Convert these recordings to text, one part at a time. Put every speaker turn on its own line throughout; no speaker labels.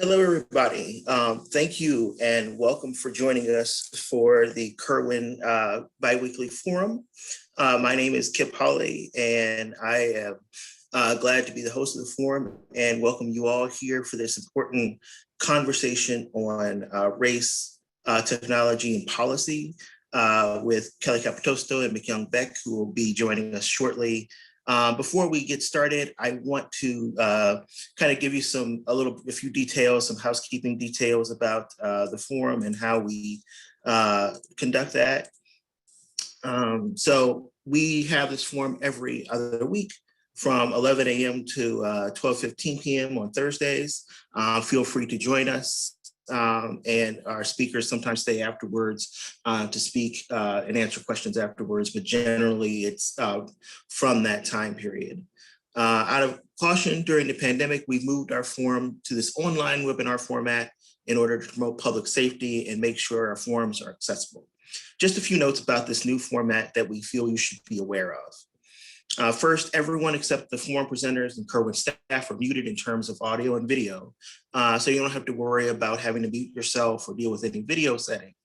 Hello, everybody. Thank you and welcome for joining us for the Kirwan Biweekly Forum. My name is Kip Hawley, and I am glad to be the host of the forum and welcome you all here for this important conversation on race, technology, and policy with Kelly Capatosto and Mikyung Baek, who will be joining us shortly. Before we get started, I want to kind of give you a few details, some housekeeping details about the forum and how we conduct that. So we have this forum every other week from 11 a.m. to 12:15 p.m. on Thursdays. Feel free to join us. And our speakers sometimes stay afterwards to speak and answer questions afterwards, but generally it's from that time period. Out of caution, during the pandemic, we've moved our forum to this online webinar format in order to promote public safety and make sure our forums are accessible. Just a few notes about this new format that we feel you should be aware of. First, everyone except the forum presenters and Kirwan staff are muted in terms of audio and video, so you don't have to worry about having to mute yourself or deal with any video settings.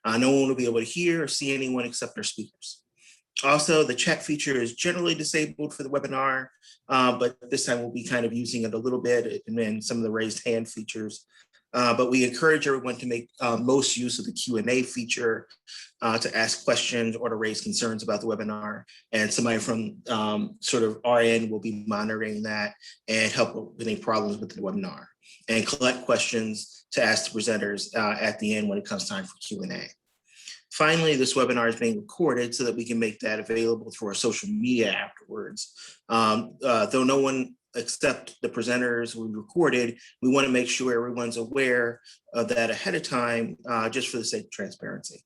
No one will be able to hear or see anyone except our speakers. Also, the chat feature is generally disabled for the webinar, but this time we'll be kind of using it a little bit and then some of the raised hand features. But we encourage everyone to make most use of the Q&A feature to ask questions or to raise concerns about the webinar. And somebody from sort of our end will be monitoring that and help with any problems with the webinar and collect questions to ask the presenters at the end when it comes time for Q&A. Finally, this webinar is being recorded so that we can make that available through our social media afterwards. Though no one except the presenters we recorded, we want to make sure everyone's aware of that ahead of time, just for the sake of transparency.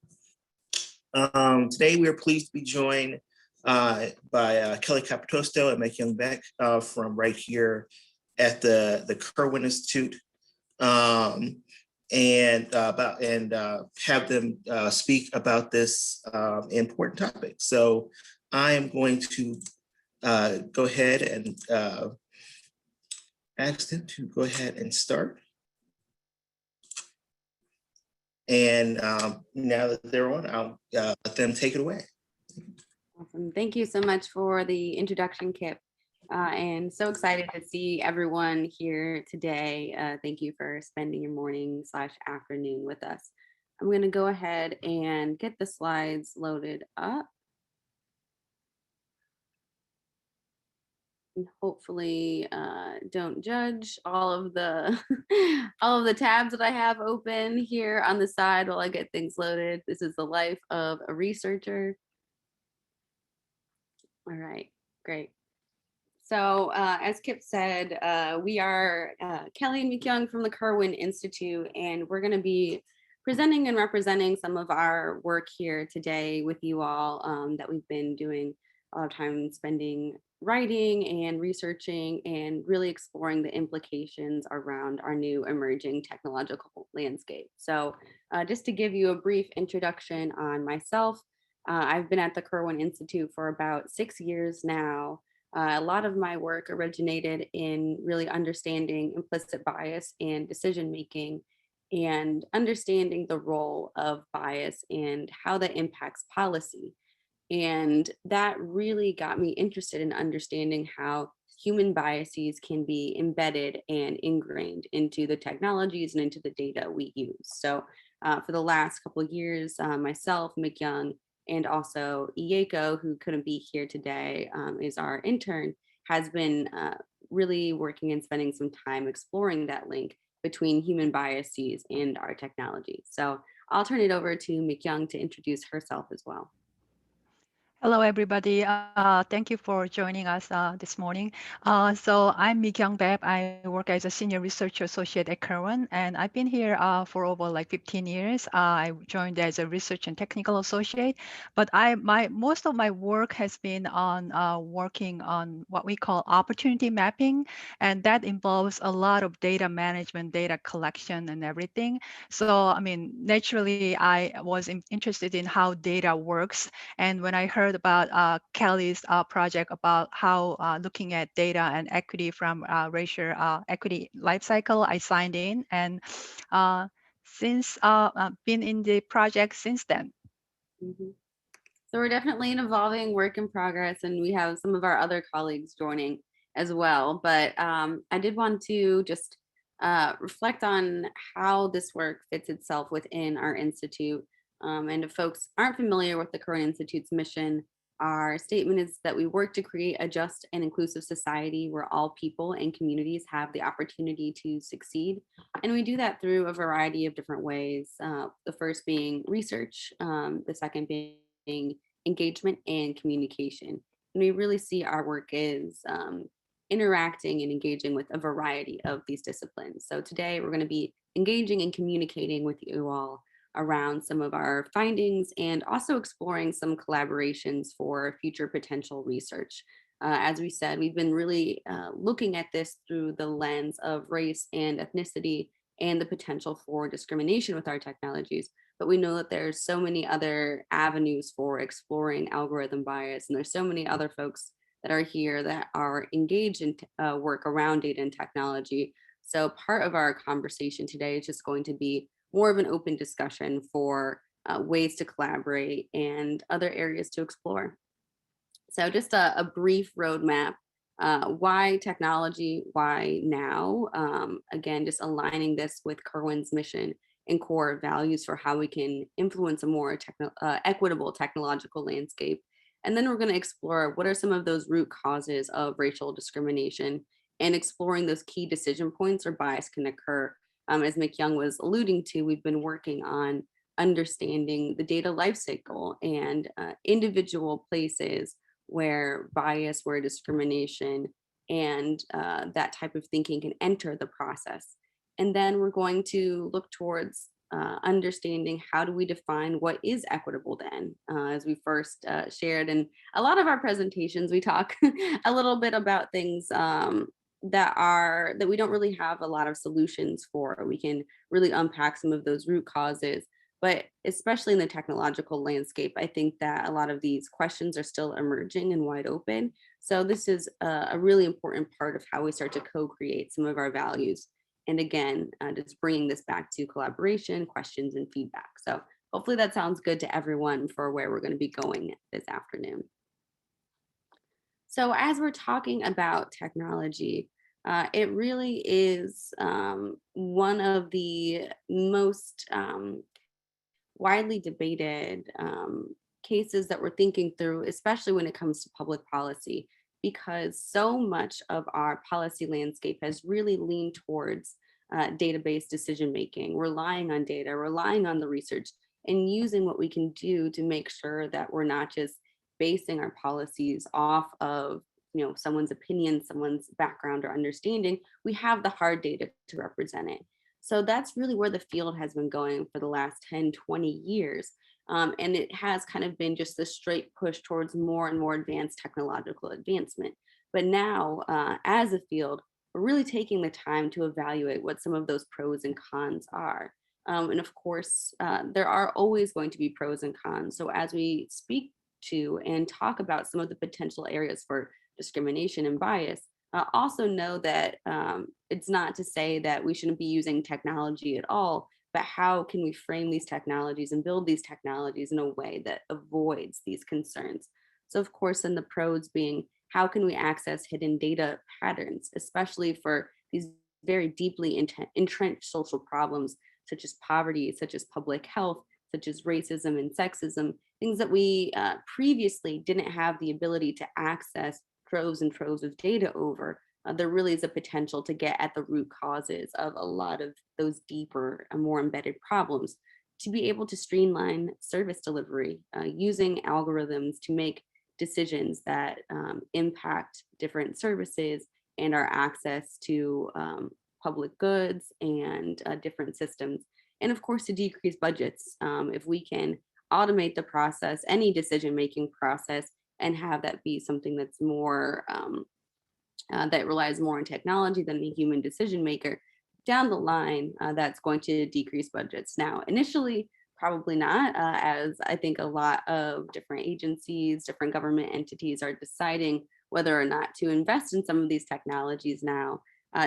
Today, we are pleased to be joined by Kelly Capatosto and Mikyung Baek from right here at the Kirwan Institute, and have them speak about this important topic. So I am going to go ahead and ask them to go ahead and start. And now that they're on, I'll let them take it away.
Awesome. Thank you so much for the introduction, Kip. And so excited to see everyone here today. Thank you for spending your morning/afternoon with us. I'm going to go ahead and get the slides loaded up. And hopefully don't judge all of the all of the tabs that I have open here on the side while I get things loaded. This is the life of a researcher. All right, great. So as Kip said, we are Kelly and Mikyung from the Kirwan Institute, and we're going to be presenting and representing some of our work here today with you all that we've been doing a lot of time spending writing and researching and really exploring the implications around our new emerging technological landscape. So just to give you a brief introduction on myself, I've been at the Kirwan Institute for about 6 years now. A lot of my work originated in really understanding implicit bias and decision making and understanding the role of bias and how that impacts policy. And that really got me interested in understanding how human biases can be embedded and ingrained into the technologies and into the data we use. So for the last couple of years, myself, Mikyung, and also Ieko, who couldn't be here today, is our intern, has been really working and spending some time exploring that link between human biases and our technology. So I'll turn it over to Mikyung to introduce herself as well.
Hello, everybody. Thank you for joining us this morning. So I'm Mikyung Baek. I work as a senior research associate at Kirwan, and I've been here for over like 15 years. I joined as a research and technical associate, but most of my work has been on working on what we call opportunity mapping, and that involves a lot of data management, data collection, and everything. So, I mean, naturally, I was interested in how data works, and when I heard heard about Kelly's project about how looking at data and equity from racial equity life cycle. I signed in, and since been in the project since then.
Mhm. So we're definitely an evolving work in progress, and we have some of our other colleagues joining as well. But I did want to just reflect on how this work fits itself within our institute. And if folks aren't familiar with the Kirwan Institute's mission, our statement is that we work to create a just and inclusive society where all people and communities have the opportunity to succeed. And we do that through a variety of different ways. The first being research, the second being engagement and communication. And we really see our work as interacting and engaging with a variety of these disciplines. So today we're going to be engaging and communicating with you all around some of our findings and also exploring some collaborations for future potential research. As we said, we've been really looking at this through the lens of race and ethnicity and the potential for discrimination with our technologies. But we know that there's so many other avenues for exploring algorithm bias, and there's so many other folks that are here that are engaged in work around data and technology. So part of our conversation today is just going to be more of an open discussion for ways to collaborate and other areas to explore. So just a brief roadmap. Why technology? Why now? Again, just aligning this with Kirwan's mission and core values for how we can influence a more equitable technological landscape. And then we're going to explore what are some of those root causes of racial discrimination and exploring those key decision points where bias can occur. As Mikyung was alluding to, we've been working on understanding the data lifecycle and individual places where bias, where discrimination, and that type of thinking can enter the process. And then we're going to look towards understanding how do we define what is equitable then. As we first shared in a lot of our presentations, we talk a little bit about things that we don't really have a lot of solutions for. We can really unpack some of those root causes, but especially in the technological landscape, I think that a lot of these questions are still emerging and wide open. So this is a really important part of how we start to co-create some of our values. And again, just bringing this back to collaboration, questions, and feedback. So hopefully that sounds good to everyone for where we're going to be going this afternoon. So as we're talking about technology, it really is one of the most widely debated cases that we're thinking through, especially when it comes to public policy, because so much of our policy landscape has really leaned towards database decision making, relying on data, relying on the research, and using what we can do to make sure that we're not just basing our policies off of someone's opinion, someone's background or understanding. We have the hard data to represent it. So that's really where the field has been going for the last 10, 20 years. And it has kind of been just a straight push towards more and more advanced technological advancement. But now, as a field, we're really taking the time to evaluate what some of those pros and cons are. And of course, there are always going to be pros and cons. So as we speak to and talk about some of the potential areas for discrimination and bias, also know that it's not to say that we shouldn't be using technology at all, but how can we frame these technologies and build these technologies in a way that avoids these concerns? So of course, in the pros being, how can we access hidden data patterns, especially for these very deeply entrenched social problems, such as poverty, such as public health, such as racism and sexism, things that we previously didn't have the ability to access troves and troves of data over. There really is a potential to get at the root causes of a lot of those deeper and more embedded problems, to be able to streamline service delivery using algorithms to make decisions that impact different services and our access to public goods and different systems. And of course, to decrease budgets. If we can automate the process, any decision-making process, and have that be something that's more, that relies more on technology than the human decision maker, down the line, that's going to decrease budgets. Now, initially, probably not, as I think a lot of different agencies, different government entities are deciding whether or not to invest in some of these technologies now.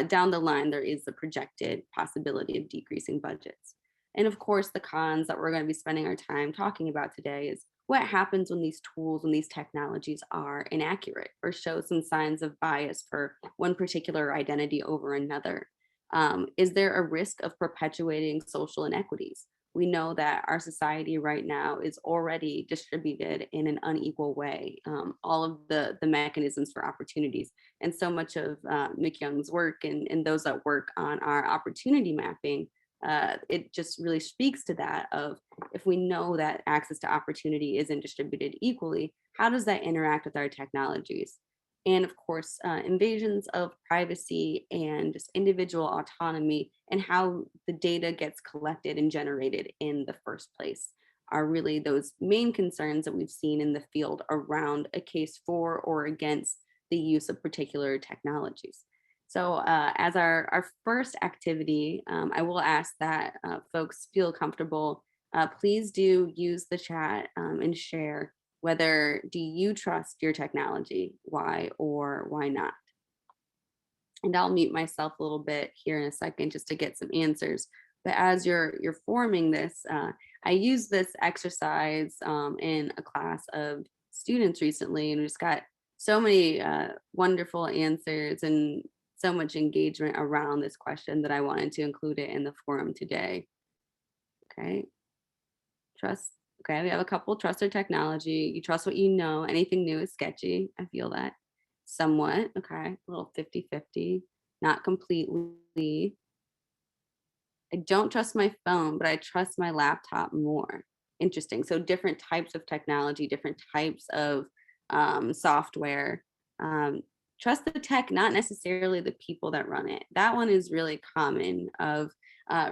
Down the line, there is the projected possibility of decreasing budgets. And of course, the cons that we're going to be spending our time talking about today is what happens when these tools and these technologies are inaccurate or show some signs of bias for one particular identity over another. Is there a risk of perpetuating social inequities? We know that our society right now is already distributed in an unequal way, all of the mechanisms for opportunities. And so much of Mikyung's work and those that work on our opportunity mapping, it just really speaks to that of if we know that access to opportunity isn't distributed equally, how does that interact with our technologies? And of course, invasions of privacy and just individual autonomy and how the data gets collected and generated in the first place are really those main concerns that we've seen in the field around a case for or against the use of particular technologies. So as our first activity, I will ask that folks feel comfortable. Please do use the chat and share whether do you trust your technology, why or why not? And I'll mute myself a little bit here in a second just to get some answers. But as you're forming this, I used this exercise in a class of students recently, and we just got so many wonderful answers and so much engagement around this question that I wanted to include it in the forum today. Okay, trust. Okay, we have a couple trust or technology. You trust what you know. Anything new is sketchy. I feel that somewhat. Okay, a little 50-50, not completely. I don't trust my phone, but I trust my laptop more. Interesting. So different types of technology, different types of software. Trust the tech, not necessarily the people that run it. That one is really common of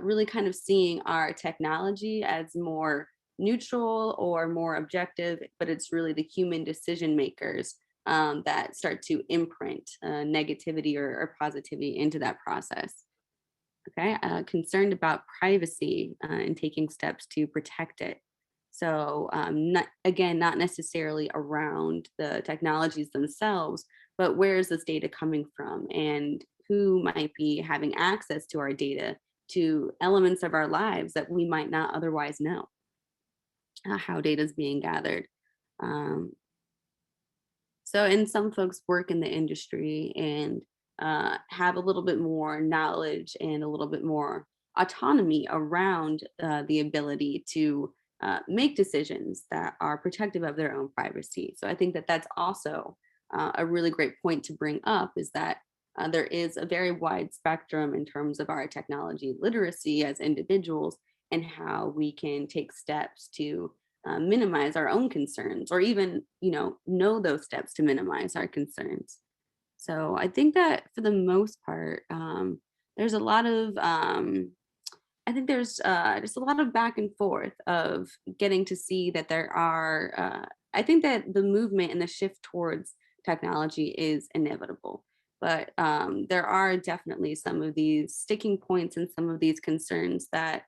really kind of seeing our technology as more neutral or more objective, but it's really the human decision makers that start to imprint negativity or positivity into that process. Okay, concerned about privacy and taking steps to protect it. So not, again, not necessarily around the technologies themselves, but where is this data coming from and who might be having access to our data, to elements of our lives that we might not otherwise know, how data is being gathered. Um, and some folks work in the industry and have a little bit more knowledge and a little bit more autonomy around the ability to make decisions that are protective of their own privacy. So I think that that's also a really great point to bring up is that there is a very wide spectrum in terms of our technology literacy as individuals and how we can take steps to minimize our own concerns or even know those steps to minimize our concerns. So I think that for the most part there's a lot of I think there's just a lot of back and forth of getting to see that there are I think that the movement and the shift towards technology is inevitable, but there are definitely some of these sticking points and some of these concerns that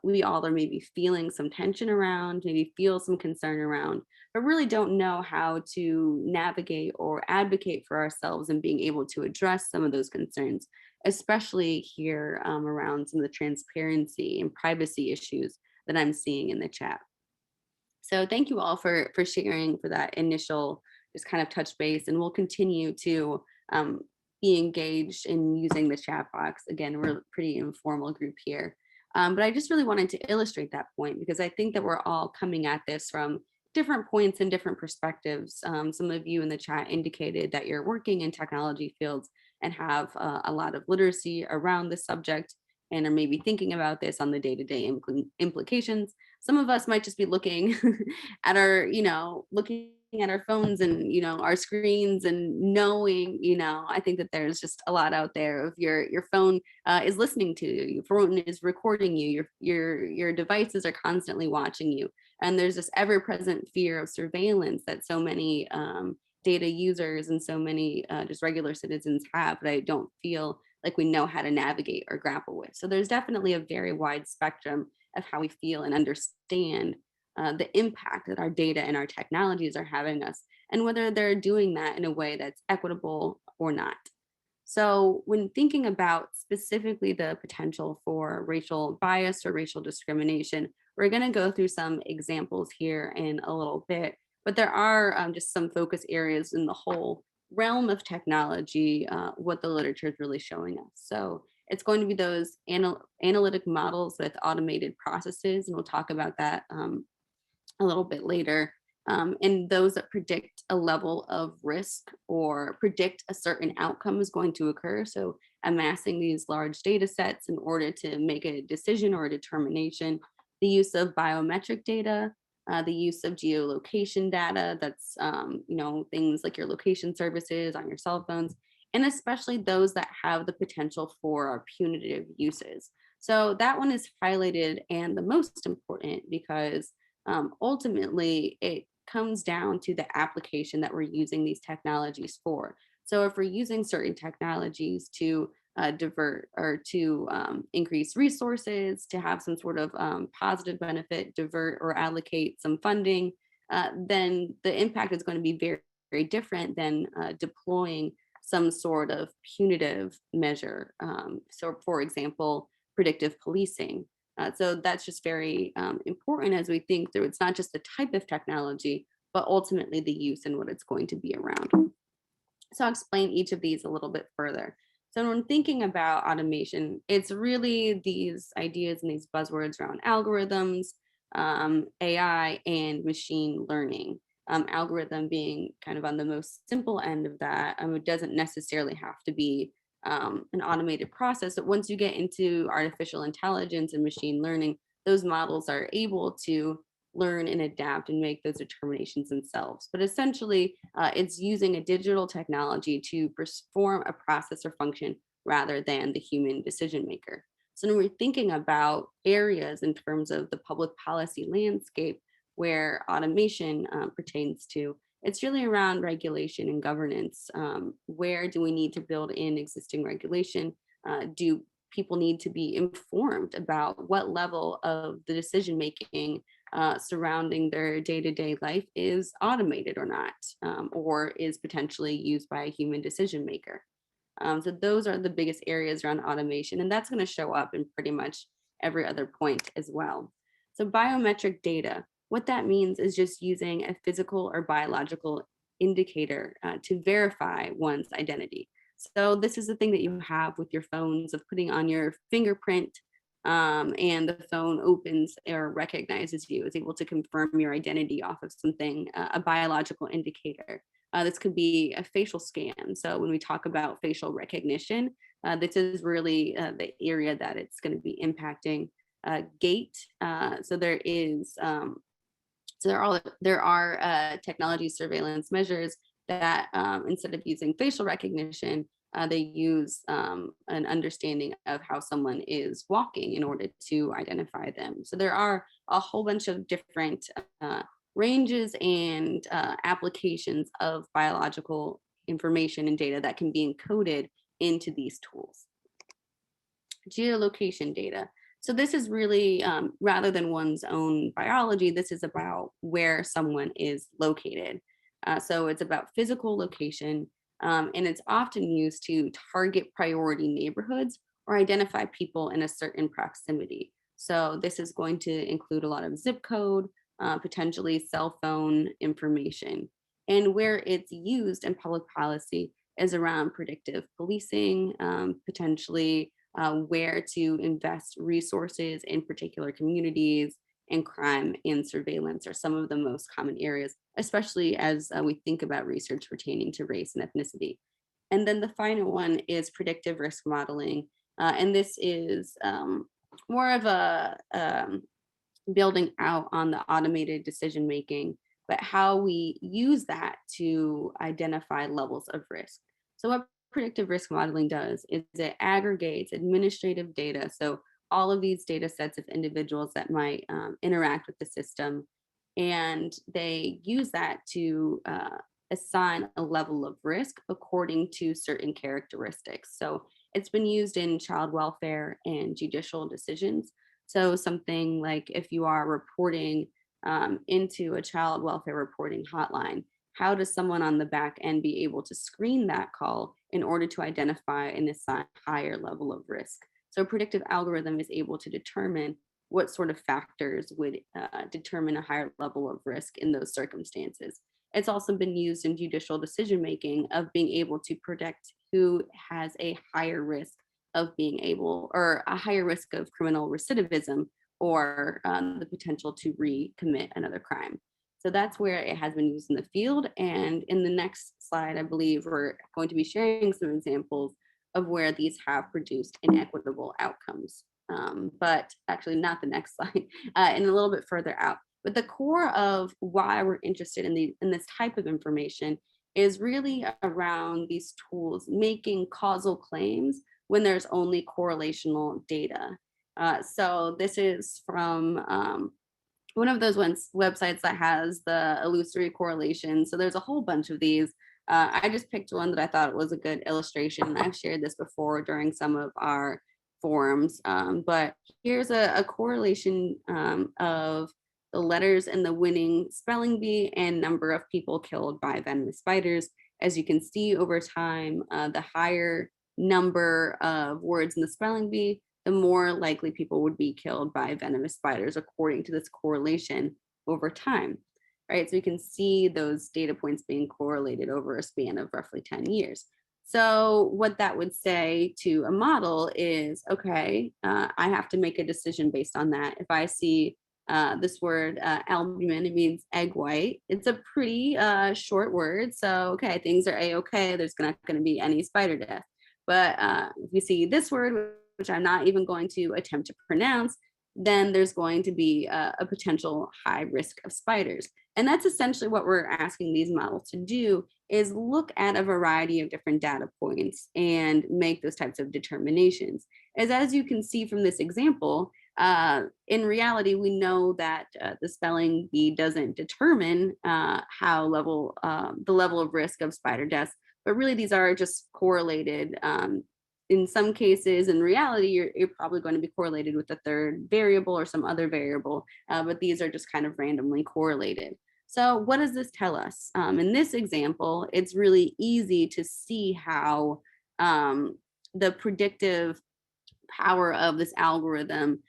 we all are maybe feeling some tension around, maybe feel some concern around, but really don't know how to navigate or advocate for ourselves and being able to address some of those concerns, especially here around some of the transparency and privacy issues that I'm seeing in the chat. So thank you all for sharing for that initial just kind of touch base, and we'll continue to be engaged in using the chat box. Again, we're a pretty informal group here. But I just really wanted to illustrate that point because I think that we're all coming at this from different points and different perspectives. Some of you in the chat indicated that you're working in technology fields and have a lot of literacy around this subject and are maybe thinking about this on the day-to-day implications. Some of us might just be looking at our, looking at our phones and, our screens and knowing, I think that there's just a lot out there of your phone is listening to you, your phone is recording you, your devices are constantly watching you. And there's this ever-present fear of surveillance that so many data users and so many just regular citizens have, but I don't feel like we know how to navigate or grapple with. So there's definitely a very wide spectrum of how we feel and understand the impact that our data and our technologies are having us, and whether they're doing that in a way that's equitable or not. So when thinking about specifically the potential for racial bias or racial discrimination, we're going to go through some examples here in a little bit, but there are just some focus areas in the whole realm of technology, what the literature is really showing us. So it's going to be those analytic models with automated processes, and we'll talk about that a little bit later. And those that predict a level of risk or predict a certain outcome is going to occur. So amassing these large data sets in order to make a decision or a determination, the use of biometric data, the use of geolocation data, that's things like your location services on your cell phones, and especially those that have the potential for punitive uses. So that one is highlighted and the most important because ultimately it comes down to the application that we're using these technologies for. So if we're using certain technologies to divert or to increase resources, to have some sort of positive benefit, divert or allocate some funding, then the impact is going to be very, very different than deploying some sort of punitive measure. So for example, predictive policing. So that's just very important as we think through. It's not just the type of technology, but ultimately the use and what it's going to be around. So I'll explain each of these a little bit further. So when thinking about automation, it's really these ideas and these buzzwords around algorithms, AI, and machine learning. Algorithm being kind of on the most simple end of that. It doesn't necessarily have to be an automated process, but once you get into artificial intelligence and machine learning, those models are able to learn and adapt and make those determinations themselves. But essentially, it's using a digital technology to perform a process or function rather than the human decision maker. So when we're thinking about areas in terms of the public policy landscape where automation pertains to, it's really around regulation and governance. Where do we need to build in existing regulation? Do people need to be informed about what level of the decision making surrounding their day-to-day life is automated or not, or is potentially used by a human decision maker? So those are the biggest areas around automation, and that's going to show up in pretty much every other point as well. So biometric data, what that means is just using a physical or biological indicator to verify one's identity. So this is the thing that you have with your phones of putting on your fingerprint, and the phone opens or recognizes you, is able to confirm your identity off of something, a biological indicator. This could be a facial scan. So when we talk about facial recognition, this is really the area that it's going to be impacting. Gait. So there are technology surveillance measures that instead of using facial recognition, they use an understanding of how someone is walking in order to identify them. So there are a whole bunch of different ranges and applications of biological information and data that can be encoded into these tools. Geolocation data. So this is really, rather than one's own biology, this is about where someone is located. So it's about physical location, and it's often used to target priority neighborhoods or identify people in a certain proximity. So this is going to include a lot of zip code, potentially cell phone information. And where it's used in public policy is around predictive policing, potentially where to invest resources in particular communities, and crime and surveillance are some of the most common areas, especially as we think about research pertaining to race and ethnicity. And then the final one is predictive risk modeling. And this is more of a building out on the automated decision making, but how we use that to identify levels of risk. So what predictive risk modeling does is it aggregates administrative data. So all of these data sets of individuals that might interact with the system, and they use that to assign a level of risk according to certain characteristics. So it's been used in child welfare and judicial decisions. So something like if you are reporting into a child welfare reporting hotline, how does someone on the back end be able to screen that call in order to identify and assign a higher level of risk? So a predictive algorithm is able to determine what sort of factors would determine a higher level of risk in those circumstances. It's also been used in judicial decision making of being able to predict who has a higher risk of being able, or a higher risk of criminal recidivism, or the potential to recommit another crime. So that's where it has been used in the field. And in the next slide, I believe we're going to be sharing some examples of where these have produced inequitable outcomes. But actually not the next slide, and a little bit further out. But the core of why we're interested in this type of information is really around these tools making causal claims when there's only correlational data. So this is from one of those websites that has the illusory correlation. So there's a whole bunch of these. I just picked one that I thought was a good illustration. I've shared this before during some of our forums, but here's a correlation of the letters in the winning spelling bee and number of people killed by venomous spiders. As you can see over time, the higher number of words in the spelling bee, the more likely people would be killed by venomous spiders, according to this correlation over time, right? So you can see those data points being correlated over a span of roughly 10 years. So what that would say to a model is, okay, I have to make a decision based on that. If I see this word albumin, it means egg white. It's a pretty short word. So, okay, things are a-okay. There's not going to be any spider death. But if you see this word, which I'm not even going to attempt to pronounce, then there's going to be a potential high risk of spiders. And that's essentially what we're asking these models to do, is look at a variety of different data points and make those types of determinations. As you can see from this example, in reality, we know that the spelling bee doesn't determine the level of risk of spider deaths, but really these are just correlated. In some cases, in reality, you're probably going to be correlated with the third variable or some other variable, but these are just kind of randomly correlated. So what does this tell us? In this example, it's really easy to see how the predictive power of this algorithm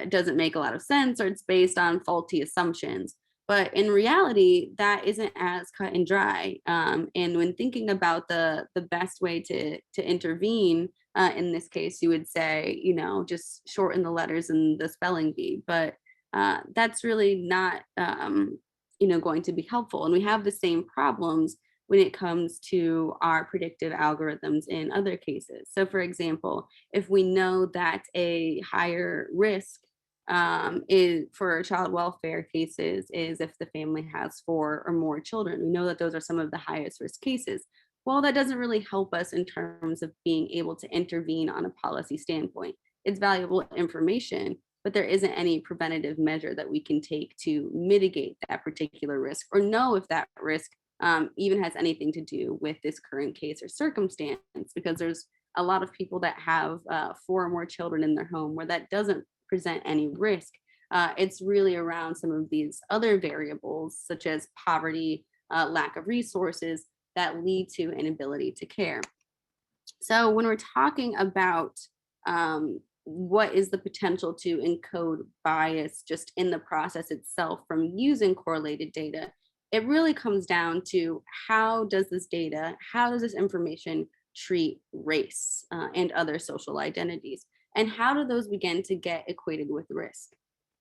doesn't make a lot of sense, or it's based on faulty assumptions. But in reality, that isn't as cut and dry. And when thinking about the best way to intervene, in this case, you would say, just shorten the letters in the spelling bee. But that's really not, going to be helpful. And we have the same problems when it comes to our predictive algorithms in other cases. So for example, if we know that a higher risk is for child welfare cases is if the family has 4 or more children, we know that those are some of the highest risk cases. Well, that doesn't really help us in terms of being able to intervene on a policy standpoint. It's valuable information, but there isn't any preventative measure that we can take to mitigate that particular risk, or know if that risk even has anything to do with this current case or circumstance, because there's a lot of people that have 4 or more children in their home where that doesn't present any risk. It's really around some of these other variables, such as poverty, lack of resources, that lead to inability to care. So when we're talking about what is the potential to encode bias just in the process itself from using correlated data, it really comes down to how does this information treat race and other social identities, and how do those begin to get equated with risk?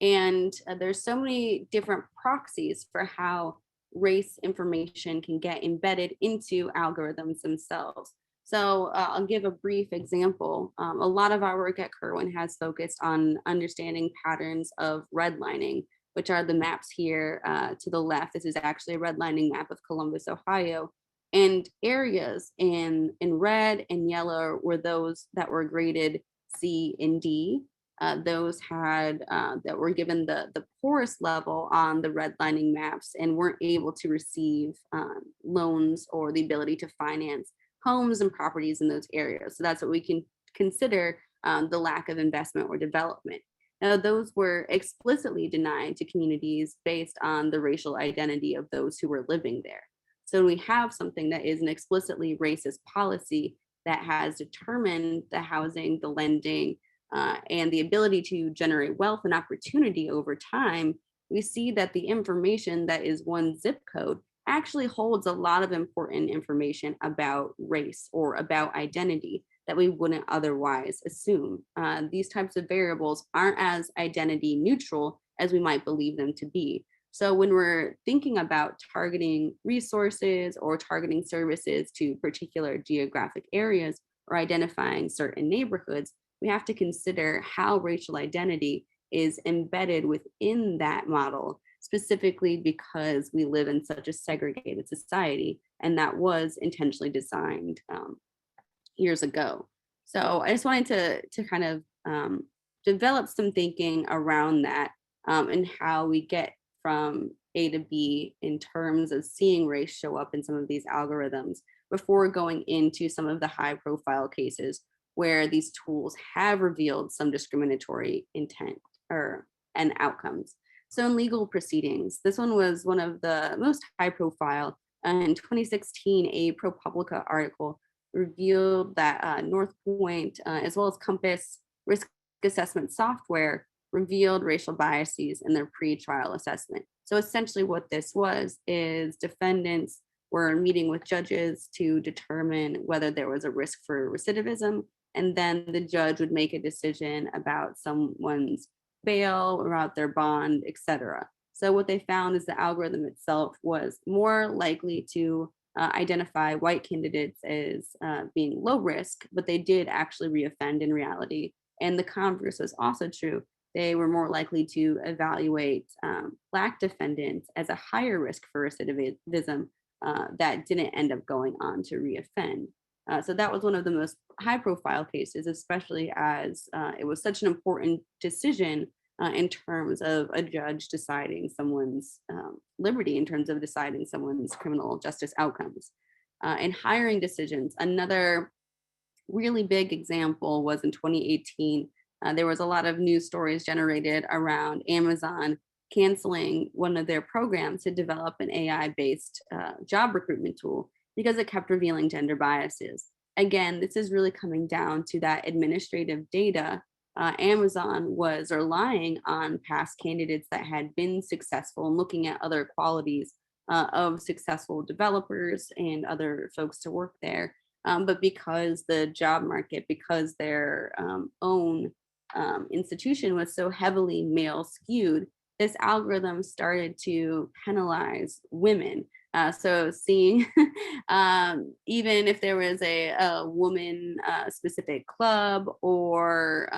And there's so many different proxies for how race information can get embedded into algorithms themselves. So I'll give a brief example. A lot of our work at Kirwan has focused on understanding patterns of redlining, which are the maps here to the left. This is actually a redlining map of Columbus, Ohio. And areas in red and yellow were those that were graded C and D. Those had that were given the poorest level on the redlining maps and weren't able to receive loans or the ability to finance homes and properties in those areas. So that's what we can consider the lack of investment or development. Now, those were explicitly denied to communities based on the racial identity of those who were living there. So we have something that is an explicitly racist policy that has determined the housing, the lending, and the ability to generate wealth and opportunity over time. We see that the information that is one zip code actually holds a lot of important information about race or about identity that we wouldn't otherwise assume. These types of variables aren't as identity neutral as we might believe them to be. So when we're thinking about targeting resources or targeting services to particular geographic areas or identifying certain neighborhoods, we have to consider how racial identity is embedded within that model, specifically because we live in such a segregated society, and that was intentionally designed years ago. So I just wanted to kind of develop some thinking around that, and how we get from A to B in terms of seeing race show up in some of these algorithms before going into some of the high profile cases where these tools have revealed some discriminatory intent and outcomes. So in legal proceedings, this one was one of the most high profile. In 2016, a ProPublica article revealed that North Point, as well as Compass risk assessment software, revealed racial biases in their pretrial assessment. So essentially what this was is defendants were meeting with judges to determine whether there was a risk for recidivism, and then the judge would make a decision about someone's bail or about their bond, etc. So what they found is the algorithm itself was more likely to identify white candidates as being low risk, but they did actually reoffend in reality. And the converse was also true. They were more likely to evaluate Black defendants as a higher risk for recidivism that didn't end up going on to reoffend. So that was one of the most high profile cases, especially as it was such an important decision in terms of a judge deciding someone's liberty, in terms of deciding someone's criminal justice outcomes. In hiring decisions, another really big example was in 2018. There was a lot of news stories generated around Amazon canceling one of their programs to develop an AI-based job recruitment tool because it kept revealing gender biases. Again, this is really coming down to that administrative data. Amazon was relying on past candidates that had been successful and looking at other qualities of successful developers and other folks to work there. But because the job market, because their own institution was so heavily male skewed, this algorithm started to penalize women. So seeing even if there was a woman specific club or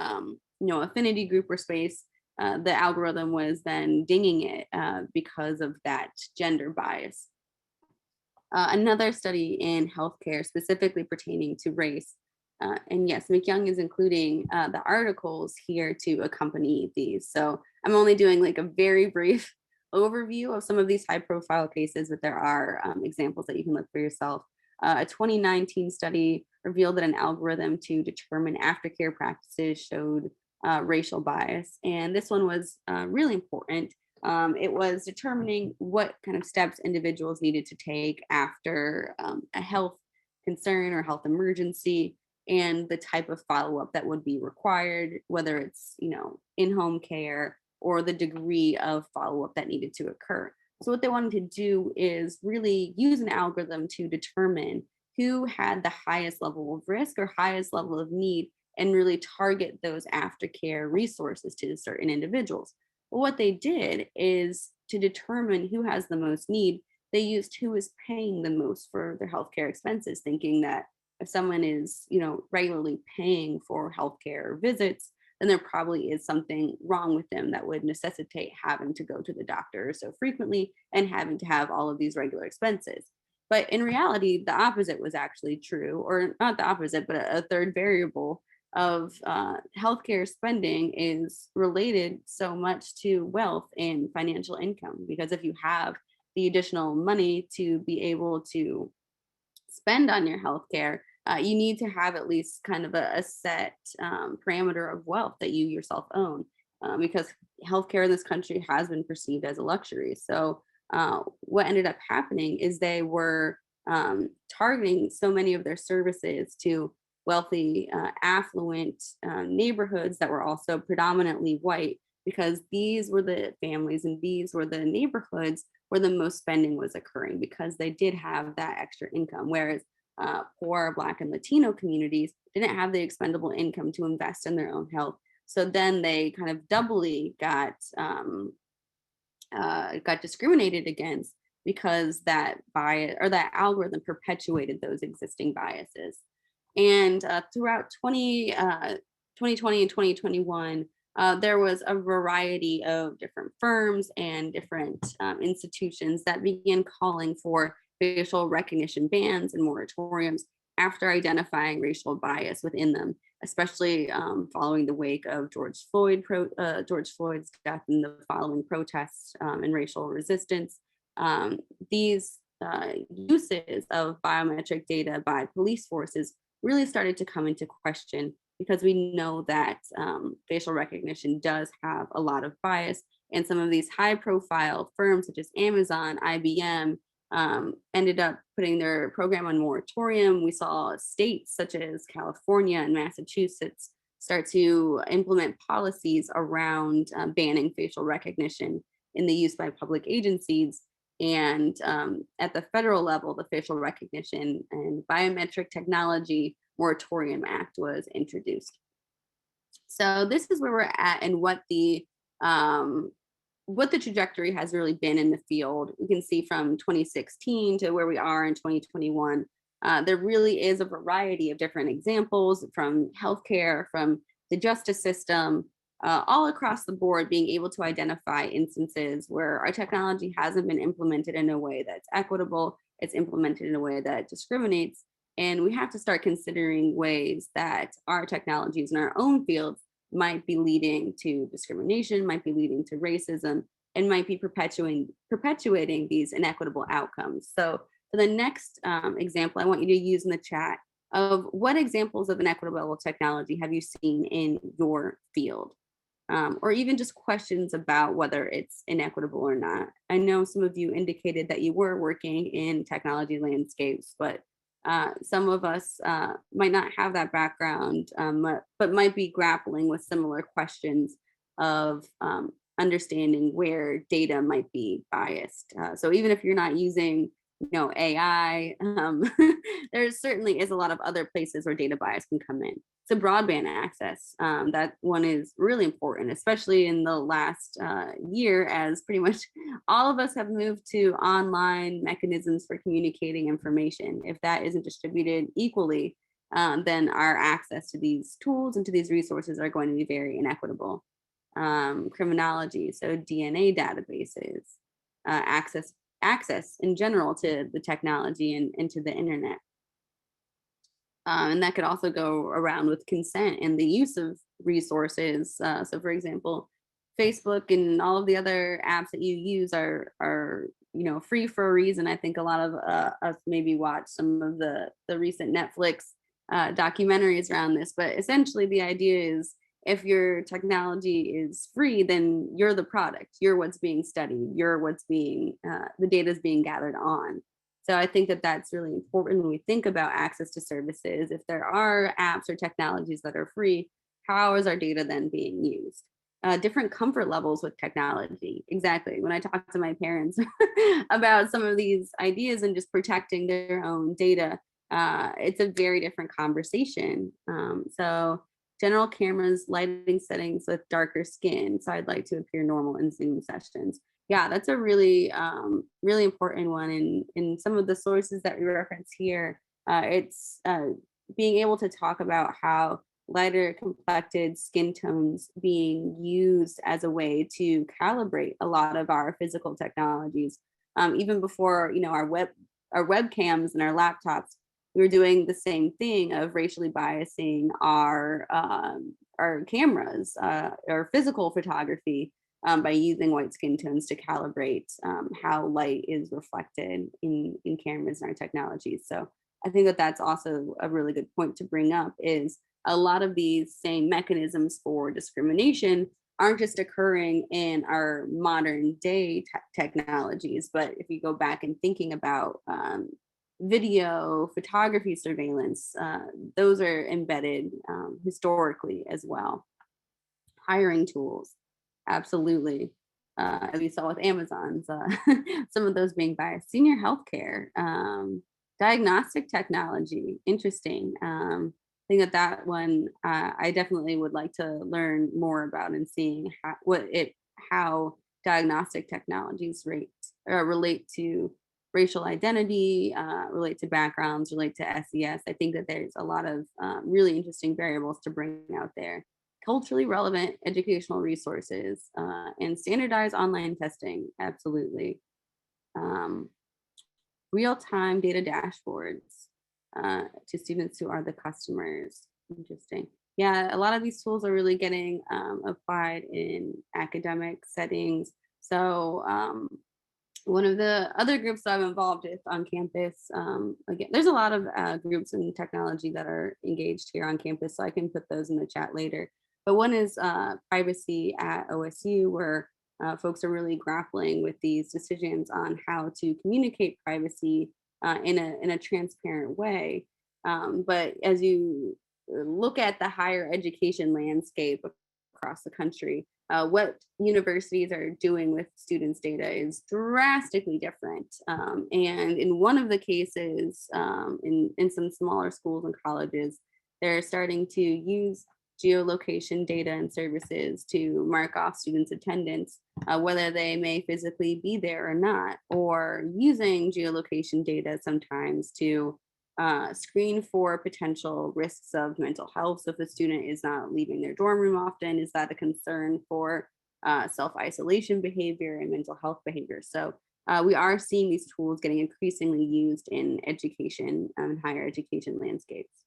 affinity group or space, the algorithm was then dinging it because of that gender bias. Another study in healthcare specifically pertaining to race, and yes, Mikyung is including the articles here to accompany these. So I'm only doing like a very brief overview of some of these high profile cases, but there are examples that you can look for yourself. A 2019 study revealed that an algorithm to determine aftercare practices showed racial bias. And this one was really important. It was determining what kind of steps individuals needed to take after a health concern or health emergency, and the type of follow-up that would be required, whether it's in-home care or the degree of follow-up that needed to occur. So what they wanted to do is really use an algorithm to determine who had the highest level of risk or highest level of need, and really target those aftercare resources to certain individuals. But what they did is, to determine who has the most need, they used who is paying the most for their healthcare expenses, thinking that if someone is regularly paying for healthcare visits, then there probably is something wrong with them that would necessitate having to go to the doctor so frequently and having to have all of these regular expenses. But in reality, the opposite was actually true, or not the opposite, but a third variable of healthcare spending is related so much to wealth and financial income. Because if you have the additional money to be able to spend on your healthcare, you need to have at least kind of a set parameter of wealth that you yourself own, because healthcare in this country has been perceived as a luxury. So what ended up happening is they were targeting so many of their services to wealthy, affluent neighborhoods that were also predominantly white, because these were the families and these were the neighborhoods where the most spending was occurring, because they did have that extra income. Whereas poor Black and Latino communities didn't have the expendable income to invest in their own health. So then they kind of doubly got discriminated against, because that bias or that algorithm perpetuated those existing biases. And throughout 2020 and 2021, there was a variety of different firms and different institutions that began calling for facial recognition bans and moratoriums after identifying racial bias within them, especially following the wake of George Floyd's death and the following protests and racial resistance. These uses of biometric data by police forces really started to come into question, because we know that facial recognition does have a lot of bias, and some of these high profile firms such as Amazon, IBM, ended up putting their program on moratorium. We saw states such as California and Massachusetts start to implement policies around banning facial recognition in the use by public agencies. And at the federal level, the Facial Recognition and Biometric Technology Moratorium Act was introduced. So this is where we're at, and what the trajectory has really been in the field. We can see from 2016 to where we are in 2021. There really is a variety of different examples from healthcare, from the justice system, all across the board, being able to identify instances where our technology hasn't been implemented in a way that's equitable, it's implemented in a way that discriminates. And we have to start considering ways that our technologies in our own fields might be leading to discrimination, might be leading to racism, and might be perpetuating these inequitable outcomes. So for the next example, I want you to use in the chat of what examples of inequitable technology have you seen in your field? Or even just questions about whether it's inequitable or not. I know some of you indicated that you were working in technology landscapes, but some of us might not have that background, but might be grappling with similar questions of understanding where data might be biased. So even if you're not using AI, there certainly is a lot of other places where data bias can come in. So broadband access, that one is really important, especially in the last year, as pretty much all of us have moved to online mechanisms for communicating information. If that isn't distributed equally, then our access to these tools and to these resources are going to be very inequitable. Criminology, so DNA databases, access in general to the technology and to the internet. And that could also go around with consent and the use of resources. So for example, Facebook and all of the other apps that you use are free for a reason. I think a lot of us maybe watch some of the recent Netflix documentaries around this, but essentially the idea is, if your technology is free, then you're the product, you're what's being studied, you're what's being, the data is being gathered on. So I think that that's really important when we think about access to services. If there are apps or technologies that are free, how is our data then being used? Different comfort levels with technology. Exactly. When I talk to my parents about some of these ideas and just protecting their own data, it's a very different conversation. So general cameras, lighting settings with darker skin, so I'd like to appear normal in Zoom sessions. Yeah, that's a really, really important one. In some of the sources that we reference here, it's being able to talk about how lighter complected skin tones being used as a way to calibrate a lot of our physical technologies. Even before, our webcams and our laptops, we were doing the same thing of racially biasing our cameras, our physical photography, by using white skin tones to calibrate how light is reflected in cameras and our technologies. So I think that that's also a really good point to bring up, is a lot of these same mechanisms for discrimination aren't just occurring in our modern day technologies, but if you go back and thinking about video, photography, surveillance, those are embedded historically as well. Hiring tools, absolutely. As we saw with Amazon's, some of those being biased. Senior healthcare, diagnostic technology, interesting. I think that one I definitely would like to learn more about, and seeing how diagnostic technologies relate to racial identity, relate to backgrounds, relate to SES. I think that there's a lot of really interesting variables to bring out there. Culturally relevant educational resources and standardized online testing, absolutely. Real-time data dashboards to students who are the customers. Interesting. Yeah, a lot of these tools are really getting applied in academic settings. So one of the other groups I'm involved with on campus, again, there's a lot of groups in technology that are engaged here on campus, so I can put those in the chat later. But one is privacy at OSU, where folks are really grappling with these decisions on how to communicate privacy in a transparent way. But as you look at the higher education landscape across the country, what universities are doing with students' data is drastically different. And in one of the cases, in some smaller schools and colleges, they're starting to use geolocation data and services to mark off students' attendance, whether they may physically be there or not, or using geolocation data sometimes to screen for potential risks of mental health. So if the student is not leaving their dorm room often, is that a concern for self-isolation behavior and mental health behavior? So we are seeing these tools getting increasingly used in education and higher education landscapes.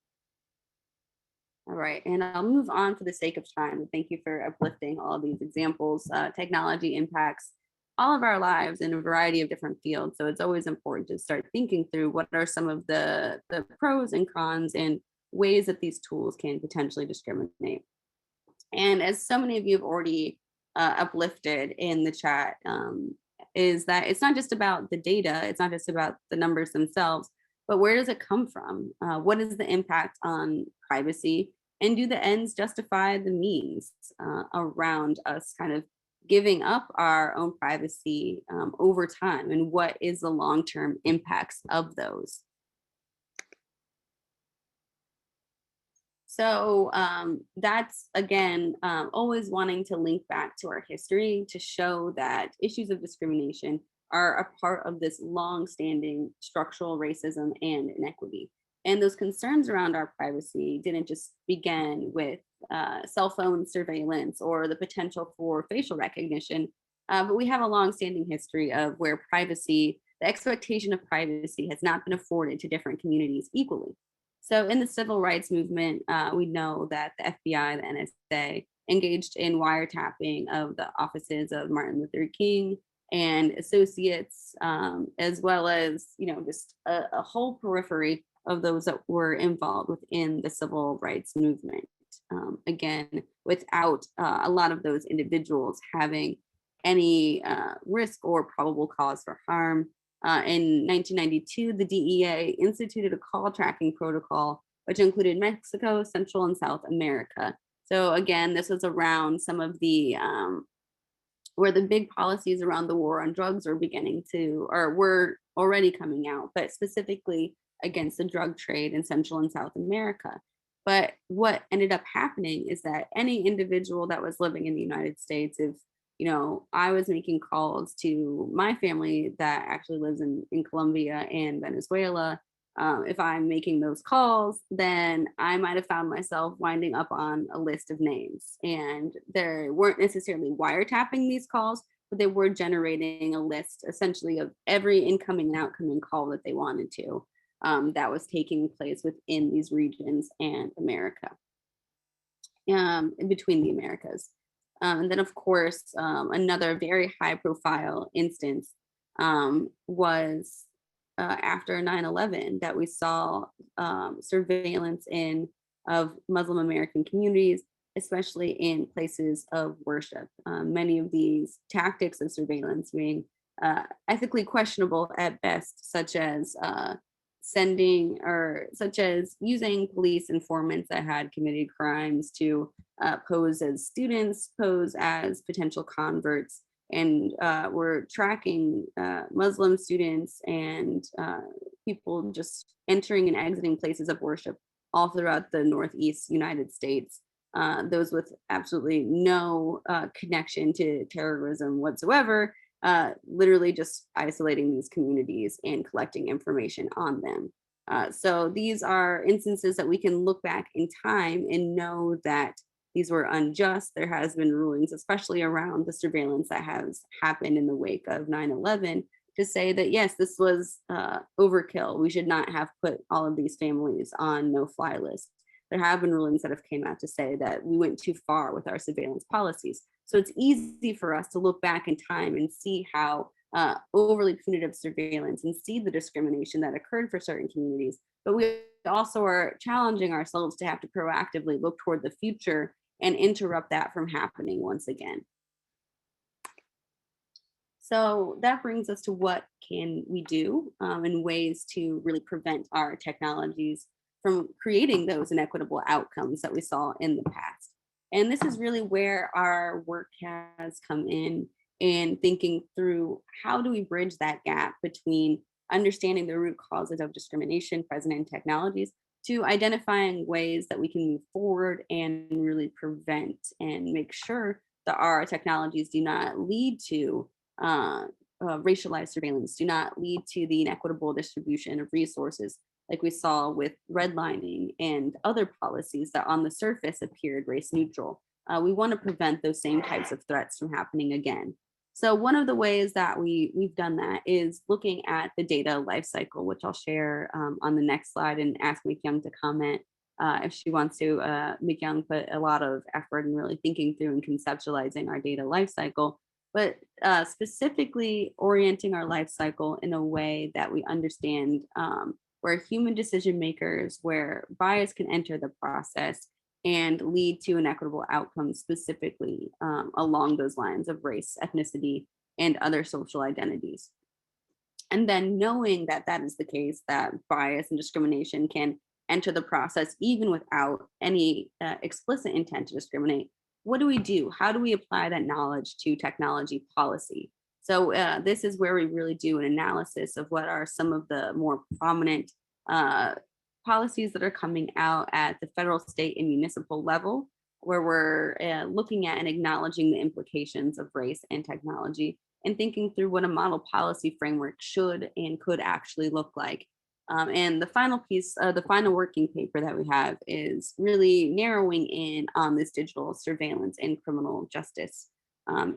All right, and I'll move on for the sake of time. Thank you for uplifting all of these examples. Technology impacts all of our lives in a variety of different fields. So it's always important to start thinking through what are some of the pros and cons and ways that these tools can potentially discriminate. And as so many of you have already uplifted in the chat, is that it's not just about the data, it's not just about the numbers themselves, but where does it come from? What is the impact on privacy? And do the ends justify the means around us kind of giving up our own privacy over time? And what is the long-term impacts of those? So that's, again, always wanting to link back to our history to show that issues of discrimination are a part of this long-standing structural racism and inequity. And those concerns around our privacy didn't just begin with cell phone surveillance or the potential for facial recognition, but we have a long-standing history of where privacy, the expectation of privacy, has not been afforded to different communities equally. So in the civil rights movement, we know that the FBI, the NSA, engaged in wiretapping of the offices of Martin Luther King and associates, as well as, just a whole periphery of those that were involved within the civil rights movement. Again, without a lot of those individuals having any risk or probable cause for harm. In 1992, the DEA instituted a call tracking protocol, which included Mexico, Central and South America. So again, this was around some of the where the big policies around the war on drugs are beginning to, or were already coming out, but specifically against the drug trade in Central and South America. But what ended up happening is that any individual that was living in the United States, if I was making calls to my family that actually lives in Colombia and Venezuela, if I'm making those calls, then I might have found myself winding up on a list of names. And they weren't necessarily wiretapping these calls, but they were generating a list essentially of every incoming and outgoing call that they wanted to, that was taking place within these regions and America, in between the Americas. And then, of course, another very high profile instance was after 9/11 that we saw surveillance of Muslim American communities, especially in places of worship. Many of these tactics of surveillance being ethically questionable at best, such as using police informants that had committed crimes to pose as students, pose as potential converts, and we're tracking Muslim students and people just entering and exiting places of worship all throughout the Northeast United States. Those with absolutely no connection to terrorism whatsoever, literally just isolating these communities and collecting information on them. So these are instances that we can look back in time and know that these were unjust. There has been rulings, especially around the surveillance that has happened in the wake of 9/11, to say that yes, this was overkill. We should not have put all of these families on no-fly lists. There have been rulings that have came out to say that we went too far with our surveillance policies. So it's easy for us to look back in time and see how overly punitive surveillance and see the discrimination that occurred for certain communities. But we also are challenging ourselves to have to proactively look toward the future and interrupt that from happening once again. So that brings us to what can we do in ways to really prevent our technologies from creating those inequitable outcomes that we saw in the past. And this is really where our work has come in thinking through how do we bridge that gap between understanding the root causes of discrimination present in technologies to identifying ways that we can move forward and really prevent and make sure that our technologies do not lead to racialized surveillance, do not lead to the inequitable distribution of resources like we saw with redlining and other policies that on the surface appeared race neutral. We want to prevent those same types of threats from happening again. So one of the ways that we've done that is looking at the data lifecycle, which I'll share on the next slide and ask Mikyung to comment if she wants to. Mikyung put a lot of effort in really thinking through and conceptualizing our data lifecycle, but specifically orienting our lifecycle in a way that we understand where human decision makers, where bias can enter the process and lead to inequitable outcomes, specifically along those lines of race, ethnicity, and other social identities. And then knowing that that is the case, that bias and discrimination can enter the process even without any explicit intent to discriminate, what do we do? How do we apply that knowledge to technology policy? So this is where we really do an analysis of what are some of the more prominent policies that are coming out at the federal, state, and municipal level, where we're looking at and acknowledging the implications of race and technology and thinking through what a model policy framework should and could actually look like. And the final piece, the final working paper that we have is really narrowing in on this digital surveillance and criminal justice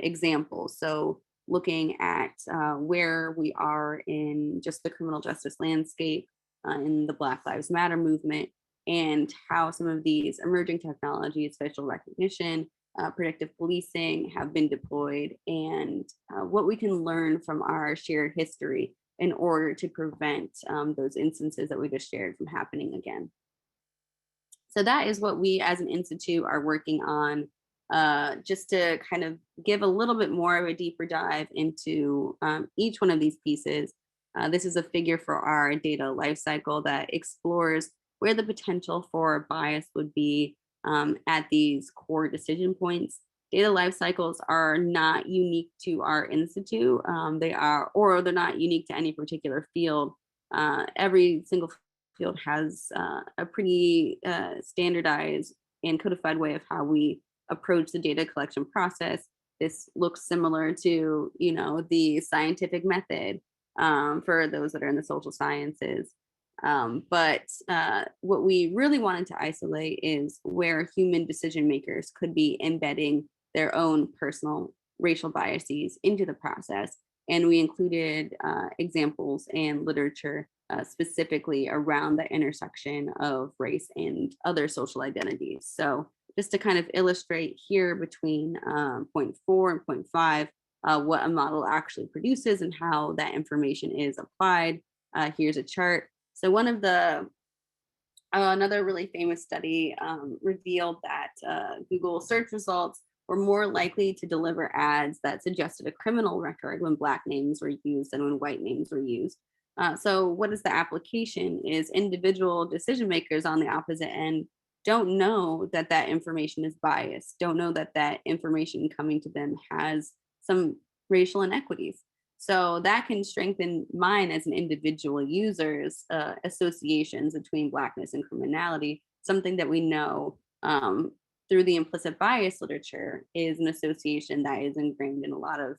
example. So looking at where we are in just the criminal justice landscape, in the Black Lives Matter movement, and how some of these emerging technologies, facial recognition, predictive policing have been deployed, and what we can learn from our shared history in order to prevent those instances that we just shared from happening again. So that is what we as an institute are working on, just to kind of give a little bit more of a deeper dive into each one of these pieces. This is a figure for our data lifecycle that explores where the potential for bias would be at these core decision points. Data life cycles are not unique to our institute. They're not unique to any particular field. Every single field has a pretty standardized and codified way of how we approach the data collection process. This looks similar to, the scientific method for those that are in the social sciences. But what we really wanted to isolate is where human decision makers could be embedding their own personal racial biases into the process. And we included examples and literature specifically around the intersection of race and other social identities. So just to kind of illustrate here between point 4 and point 5, what a model actually produces and how that information is applied. Here's a chart. So one of the another really famous study revealed that Google search results were more likely to deliver ads that suggested a criminal record when Black names were used than when white names were used. So what is the application is individual decision makers on the opposite end don't know that that information is biased, don't know that that information coming to them has some racial inequities. So that can strengthen mine as an individual user's associations between Blackness and criminality, something that we know through the implicit bias literature is an association that is ingrained in a lot of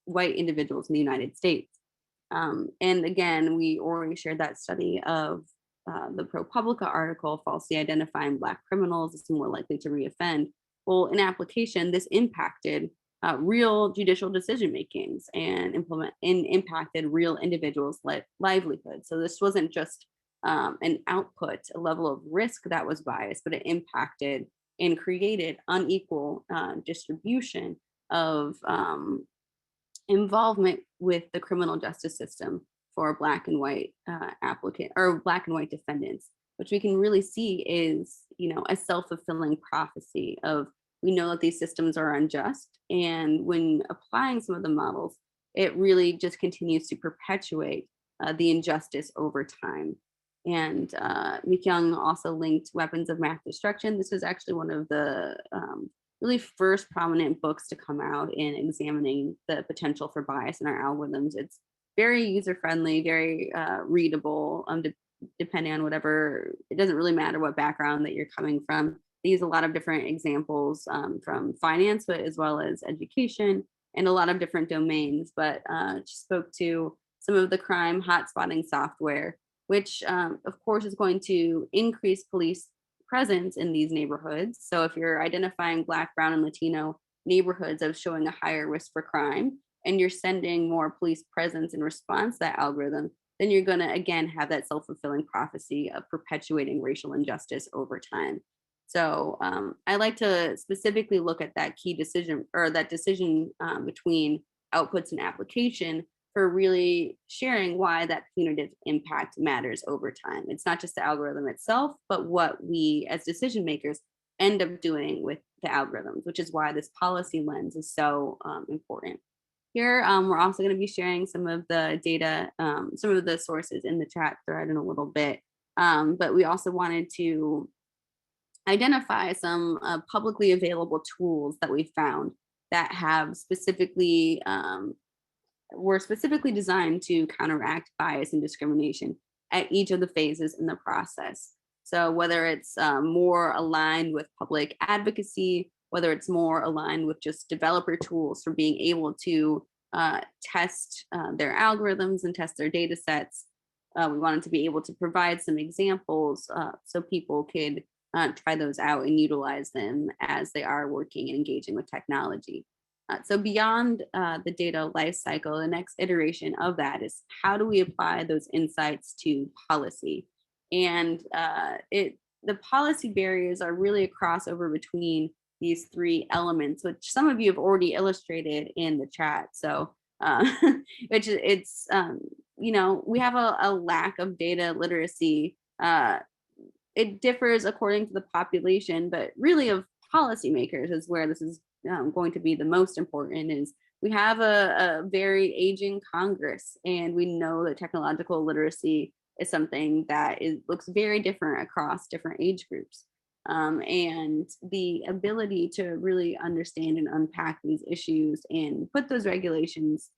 white individuals in the United States. And again, we already shared that study of the ProPublica article, falsely identifying Black criminals as more likely to reoffend. Well, in application, this impacted real judicial decision makings and impacted real individuals' livelihoods. So this wasn't just an output, a level of risk that was biased, but it impacted and created unequal distribution of involvement with the criminal justice system for Black and white applicant or Black and white defendants, which we can really see is, a self-fulfilling prophecy of we know that these systems are unjust, and when applying some of the models, it really just continues to perpetuate the injustice over time. And Mikyung also linked weapons of mass destruction. This is actually one of the really first prominent books to come out in examining the potential for bias in our algorithms. It's very user-friendly, very readable, depending on whatever, it doesn't really matter what background that you're coming from. They use a lot of different examples from finance, but as well as education and a lot of different domains, but spoke to some of the crime hotspotting software, which of course is going to increase police presence in these neighborhoods. So if you're identifying Black, brown, and Latino neighborhoods as showing a higher risk for crime, and you're sending more police presence in response to that algorithm, then you're going to, again, have that self-fulfilling prophecy of perpetuating racial injustice over time. So I like to specifically look at that key decision or that decision between outputs and application for really sharing why that punitive impact matters over time. It's not just the algorithm itself, but what we as decision makers end up doing with the algorithms, which is why this policy lens is so important. Here, we're also going to be sharing some of the data, some of the sources in the chat thread in a little bit. But we also wanted to identify some publicly available tools that we found that have were specifically designed to counteract bias and discrimination at each of the phases in the process. So whether it's more aligned with public advocacy, whether it's more aligned with just developer tools for being able to test their algorithms and test their data sets. We wanted to be able to provide some examples so people could try those out and utilize them as they are working and engaging with technology. So beyond the data lifecycle, the next iteration of that is how do we apply those insights to policy? And the policy barriers are really a crossover between these three elements, which some of you have already illustrated in the chat. So we have a lack of data literacy. It differs according to the population, but really of policymakers is where this is going to be the most important. Is we have a very aging Congress, and we know that technological literacy is something that looks very different across different age groups. And the ability to really understand and unpack these issues and put those regulations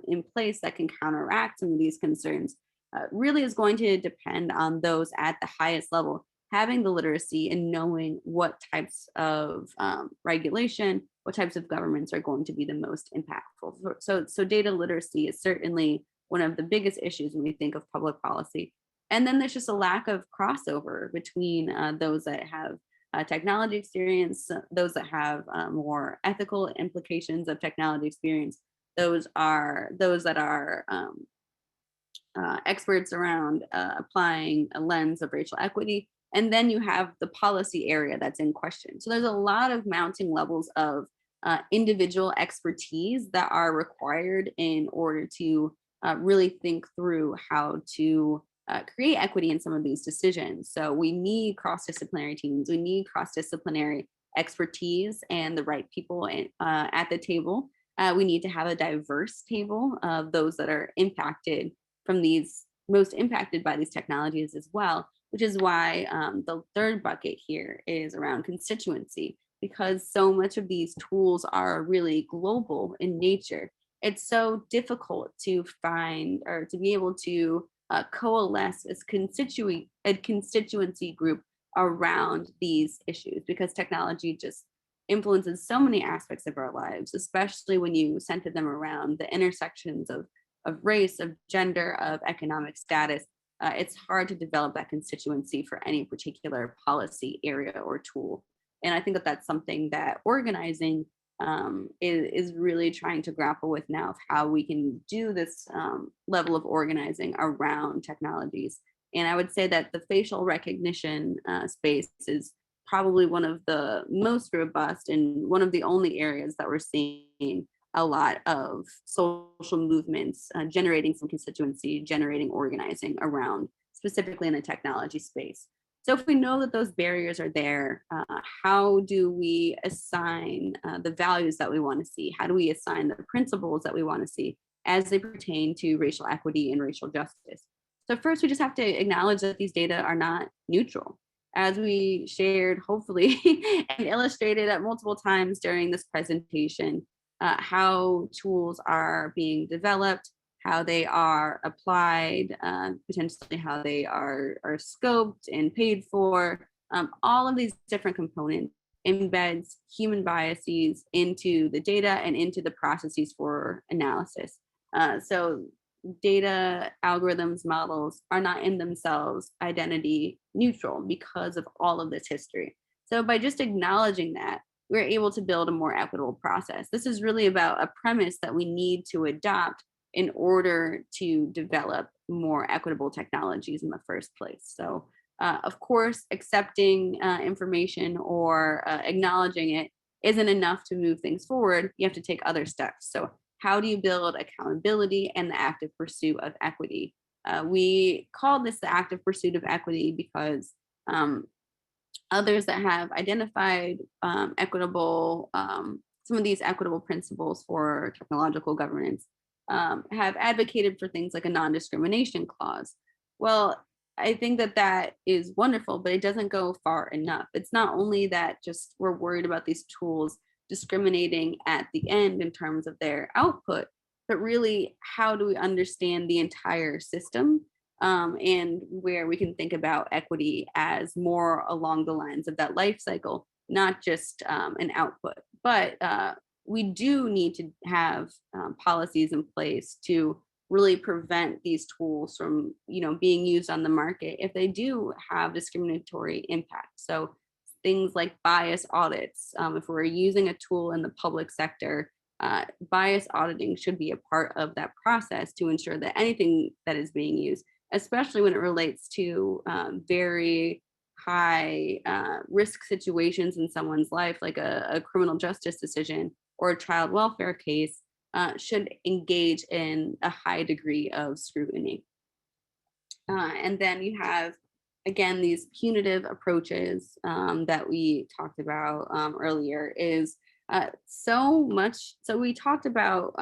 in place that can counteract some of these concerns really is going to depend on those at the highest level having the literacy and knowing what types of regulation, what types of governments are going to be the most impactful. So data literacy is certainly one of the biggest issues when we think of public policy. And then there's just a lack of crossover between those that have technology experience, those that have more ethical implications of technology experience, those that are experts around applying a lens of racial equity. And then you have the policy area that's in question. So there's a lot of mounting levels of individual expertise that are required in order to really think through how to create equity in some of these decisions. So we need cross-disciplinary teams, we need cross-disciplinary expertise and the right people at the table. We need to have a diverse table of those that are impacted from these, most impacted by these technologies as well, which is why the third bucket here is around constituency, because so much of these tools are really global in nature. It's so difficult to find or to be able to coalesce as a constituency group around these issues, because technology just influences so many aspects of our lives, especially when you center them around the intersections of race, of gender, of economic status. It's hard to develop that constituency for any particular policy area or tool. And I think that that's something that organizing is really trying to grapple with now, of how we can do this level of organizing around technologies. And I would say that the facial recognition space is probably one of the most robust and one of the only areas that we're seeing a lot of social movements generating some constituency, generating organizing around, specifically in the technology space. So if we know that those barriers are there, how do we assign the values that we want to see? How do we assign the principles that we want to see as they pertain to racial equity and racial justice? So first, we just have to acknowledge that these data are not neutral. As we shared, hopefully, and illustrated at multiple times during this presentation, how tools are being developed, how they are applied, potentially how they are scoped and paid for. All of these different components embeds human biases into the data and into the processes for analysis. So data, algorithms, models are not in themselves identity neutral because of all of this history. So by just acknowledging that, we're able to build a more equitable process. This is really about a premise that we need to adopt in order to develop more equitable technologies in the first place. So of course, accepting information or acknowledging it isn't enough to move things forward. You have to take other steps. So how do you build accountability and the active pursuit of equity? We call this the active pursuit of equity because others that have identified equitable, some of these equitable principles for technological governance have advocated for things like a non-discrimination clause. Well, I think that that is wonderful, but it doesn't go far enough. It's not only that just we're worried about these tools discriminating at the end in terms of their output, but really how do we understand the entire system and where we can think about equity as more along the lines of that life cycle, not just an output. But we do need to have policies in place to really prevent these tools from, being used on the market if they do have discriminatory impact. So things like bias audits, if we're using a tool in the public sector, bias auditing should be a part of that process to ensure that anything that is being used, especially when it relates to very high risk situations in someone's life, like a criminal justice decision or a child welfare case, should engage in a high degree of scrutiny. And then you have, again, these punitive approaches that we talked about earlier is so we talked about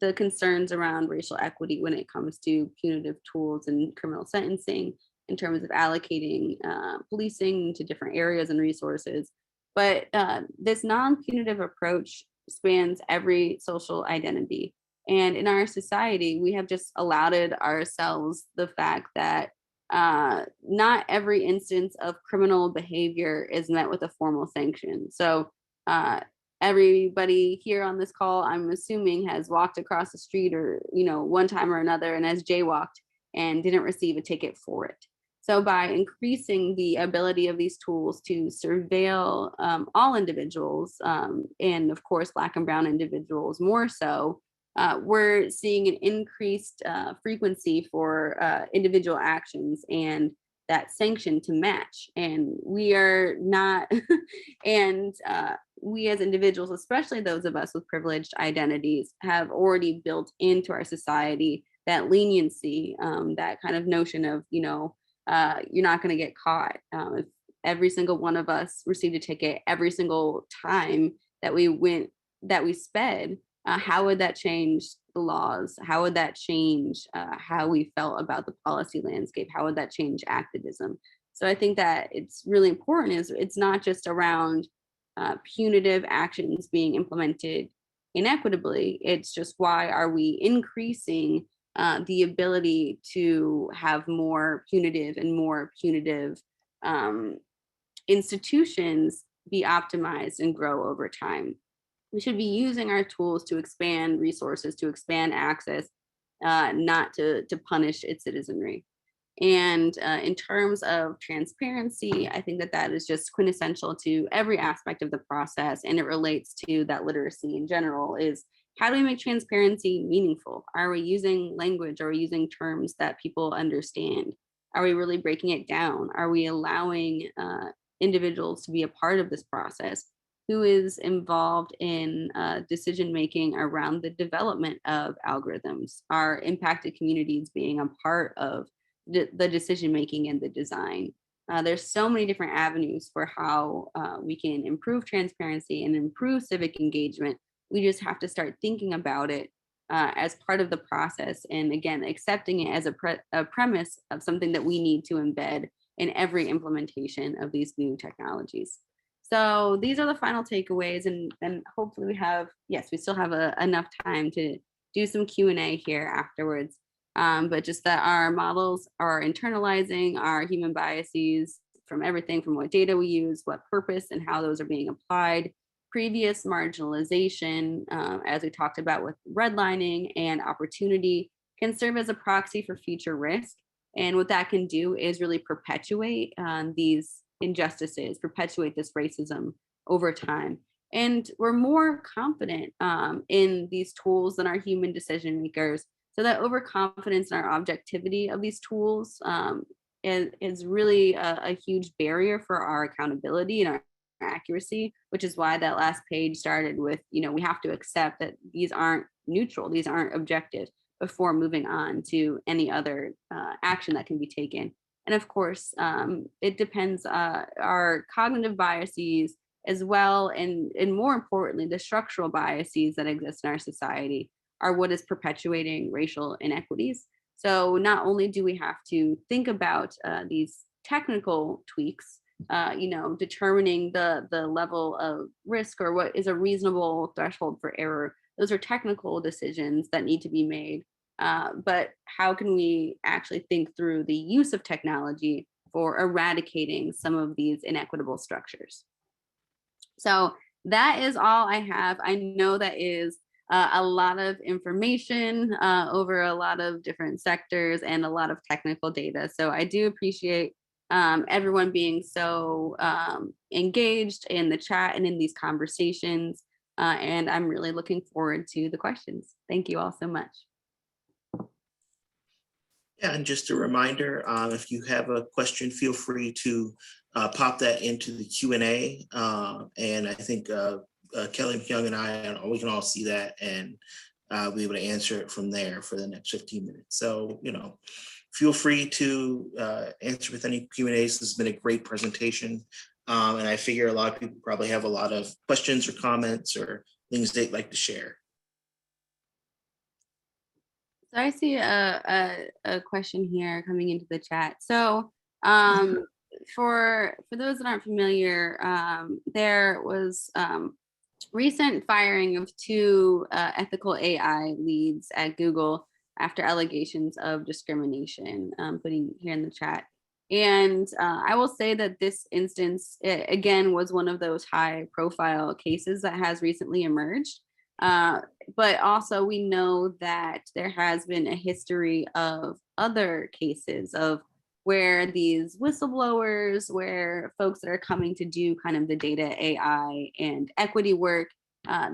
the concerns around racial equity when it comes to punitive tools and criminal sentencing in terms of allocating policing to different areas and resources. But this non-punitive approach spans every social identity. And in our society, we have just allowed ourselves the fact that not every instance of criminal behavior is met with a formal sanction. So everybody here on this call, I'm assuming, has walked across the street or, one time or another and has jaywalked and didn't receive a ticket for it. So by increasing the ability of these tools to surveil all individuals, and of course, Black and Brown individuals more so, we're seeing an increased frequency for individual actions and that sanction to match. And we are not, and we as individuals, especially those of us with privileged identities, have already built into our society that leniency, that kind of notion of, you're not going to get caught. If every single one of us received a ticket every single time that we sped, how would that change the laws? How would that change how we felt about the policy landscape? How would that change activism? So I think that it's really important is it's not just around punitive actions being implemented inequitably. It's just why are we increasing the ability to have more punitive institutions be optimized and grow over time. We should be using our tools to expand resources, to expand access, not to punish its citizenry. And in terms of transparency, I think that that is just quintessential to every aspect of the process, and it relates to that literacy in general is how do we make transparency meaningful? Are we using language? Are we using terms that people understand? Are we really breaking it down? Are we allowing individuals to be a part of this process? Who is involved in decision making around the development of algorithms? Are impacted communities being a part of the decision making and the design? There's so many different avenues for how we can improve transparency and improve civic engagement. We just have to start thinking about it as part of the process, and again, accepting it as a premise of something that we need to embed in every implementation of these new technologies. So these are the final takeaways, and hopefully we still have enough time to do some Q&A here afterwards. But just that our models are internalizing our human biases from everything from what data we use, what purpose and how those are being applied, previous marginalization, as we talked about with redlining and opportunity, can serve as a proxy for future risk. And what that can do is really perpetuate these injustices, perpetuate this racism over time. And we're more confident in these tools than our human decision makers. So that overconfidence in our objectivity of these tools is really a huge barrier for our accountability and our accuracy, which is why that last page started with, we have to accept that these aren't neutral, these aren't objective before moving on to any other action that can be taken. And of course, it depends our cognitive biases as well, and more importantly, the structural biases that exist in our society are what is perpetuating racial inequities. So not only do we have to think about these technical tweaks, determining the level of risk or what is a reasonable threshold for error. Those are technical decisions that need to be made. But how can we actually think through the use of technology for eradicating some of these inequitable structures? So that is all I have. I know that is a lot of information over a lot of different sectors and a lot of technical data. So I do appreciate everyone being so engaged in the chat and in these conversations. And I'm really looking forward to the questions. Thank you all so much.
Yeah, and just a reminder, if you have a question, feel free to pop that into the Q&A. And I think Kelly, Mikyung, and I, we can all see that and be able to answer it from there for the next 15 minutes. So, feel free to answer with any Q&As. This has been a great presentation. And I figure a lot of people probably have a lot of questions or comments or things they'd like to share.
So I see a question here coming into the chat. So for those that aren't familiar, there was recent firing of two ethical AI leads at Google after allegations of discrimination, putting here in the chat. And I will say that this instance, again, was one of those high profile cases that has recently emerged. But also we know that there has been a history of other cases of where these whistleblowers, where folks that are coming to do kind of the data AI and equity work,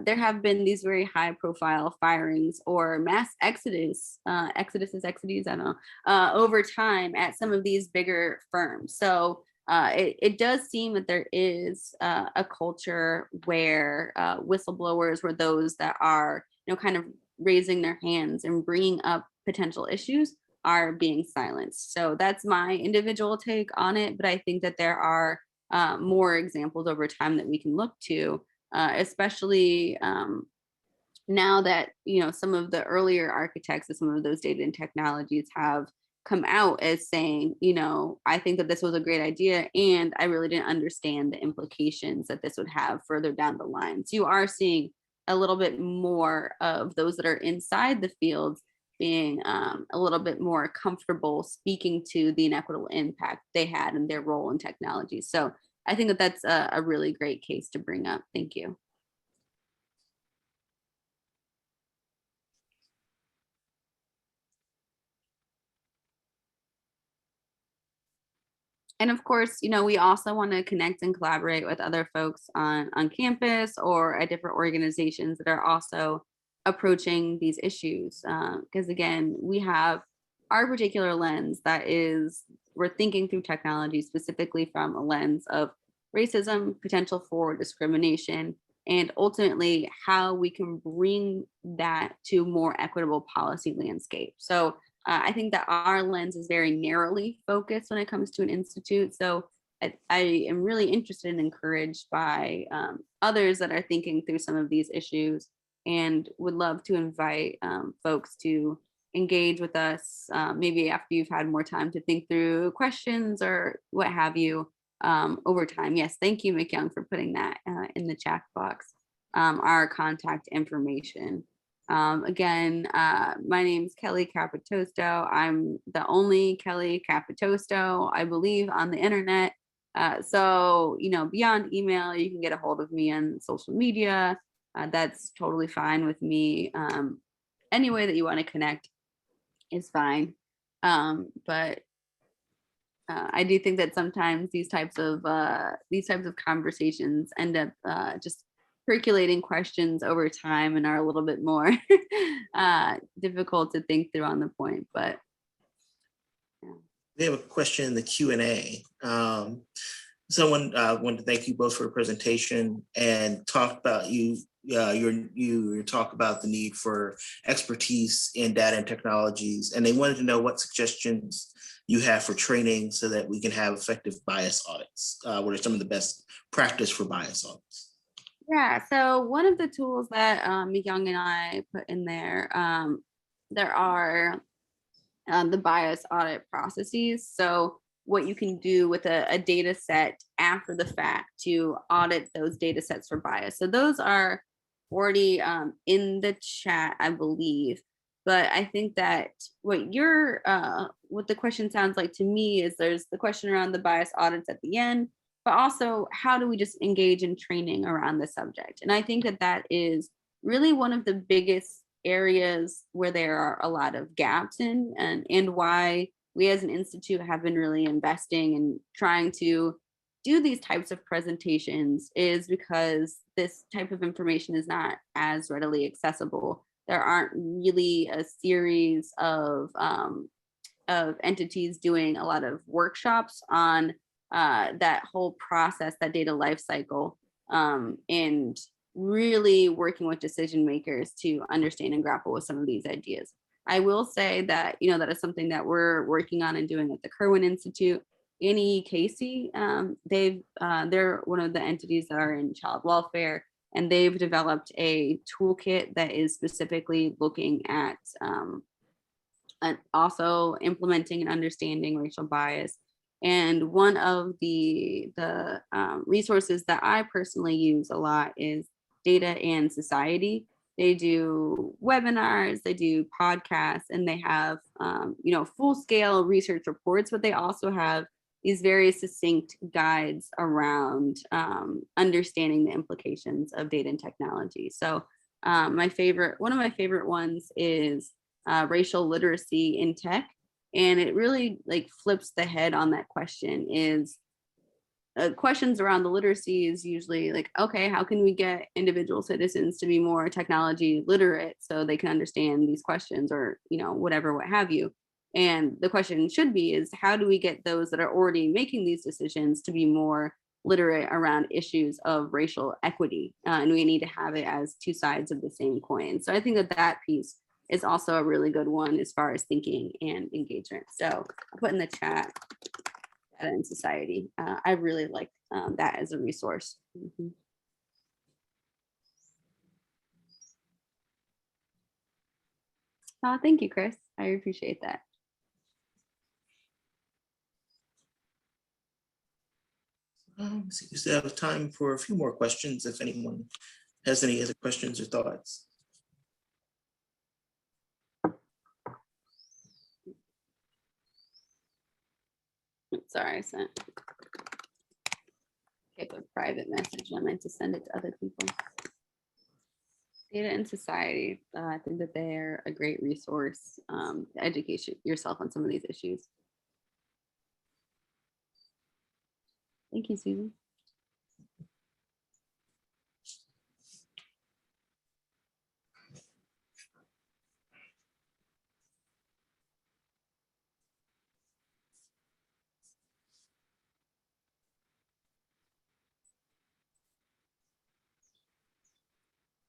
there have been these very high profile firings or mass exodus, I don't know, over time at some of these bigger firms. So it does seem that there is a culture where whistleblowers, where those that are, kind of raising their hands and bringing up potential issues, are being silenced. So that's my individual take on it. But I think that there are more examples over time that we can look to, especially now that some of the earlier architects of some of those data and technologies have come out as saying, I think that this was a great idea, and I really didn't understand the implications that this would have further down the line. So you are seeing a little bit more of those that are inside the fields being a little bit more comfortable speaking to the inequitable impact they had in their role in technology. So I think that that's a really great case to bring up. Thank you. And of course, we also want to connect and collaborate with other folks on campus or at different organizations that are also approaching these issues. Because again, we have our particular lens that is, we're thinking through technology specifically from a lens of racism, potential for discrimination, and ultimately how we can bring that to more equitable policy landscape. So I think that our lens is very narrowly focused when it comes to an institute. So I am really interested and encouraged by others that are thinking through some of these issues, and would love to invite folks to engage with us, maybe after you've had more time to think through questions or what have you over time. Yes, thank you, Mikyung, for putting that in the chat box, our contact information. Again, my name is Kelly Capatosto. I'm the only Kelly Capatosto, I believe, on the internet. So, beyond email, you can get a hold of me on social media. That's totally fine with me. Any way that you want to connect is fine. But I do think that sometimes these types of conversations end up just percolating questions over time and are a little bit more difficult to think through on the point. But yeah.
We have a question in the Q&A. Someone wanted to thank you both for the presentation and talk about your talk about the need for expertise in data and technologies, and they wanted to know what suggestions you have for training so that we can have effective bias audits. What are some of the best practice for bias audits?
Yeah, so one of the tools that Mikyung and I put in there, there are the bias audit processes. So what you can do with a data set after the fact to audit those data sets for bias. So those are already in the chat, I believe. But I think that what the question sounds like to me is there's the question around the bias audits at the end, but also how do we just engage in training around the subject? And I think that that is really one of the biggest areas where there are a lot of gaps in, and why we as an institute have been really investing in trying to do these types of presentations, is because this type of information is not as readily accessible. There aren't really a series of entities doing a lot of workshops on that whole process, that data life cycle, and really working with decision makers to understand and grapple with some of these ideas. I will say that, that is something that we're working on and doing at the Kirwan Institute. Annie Casey, they're one of the entities that are in child welfare, and they've developed a toolkit that is specifically looking at also implementing and understanding racial bias. And one of the resources that I personally use a lot is Data and Society. They do webinars, they do podcasts, and they have full scale research reports, but they also have these very succinct guides around understanding the implications of data and technology. So one of my favorite ones is racial literacy in tech. And it really flips the head on that question. Is questions around the literacy is usually okay, how can we get individual citizens to be more technology literate so they can understand these questions, or whatever, what have you. And the question should be is, how do we get those that are already making these decisions to be more literate around issues of racial equity? And we need to have it as two sides of the same coin. So I think that that piece is also a really good one as far as thinking and engagement. So I'll put in the chat, data in society. I really like that as a resource. Mhm. Thank you, Chris. I appreciate that.
So we still have time for a few more questions if anyone has any other questions or thoughts.
Sorry, I sent a private message. I meant to send it to other people. Data in society. I think that they're a great resource to educate yourself on some of these issues. Thank you, Susan.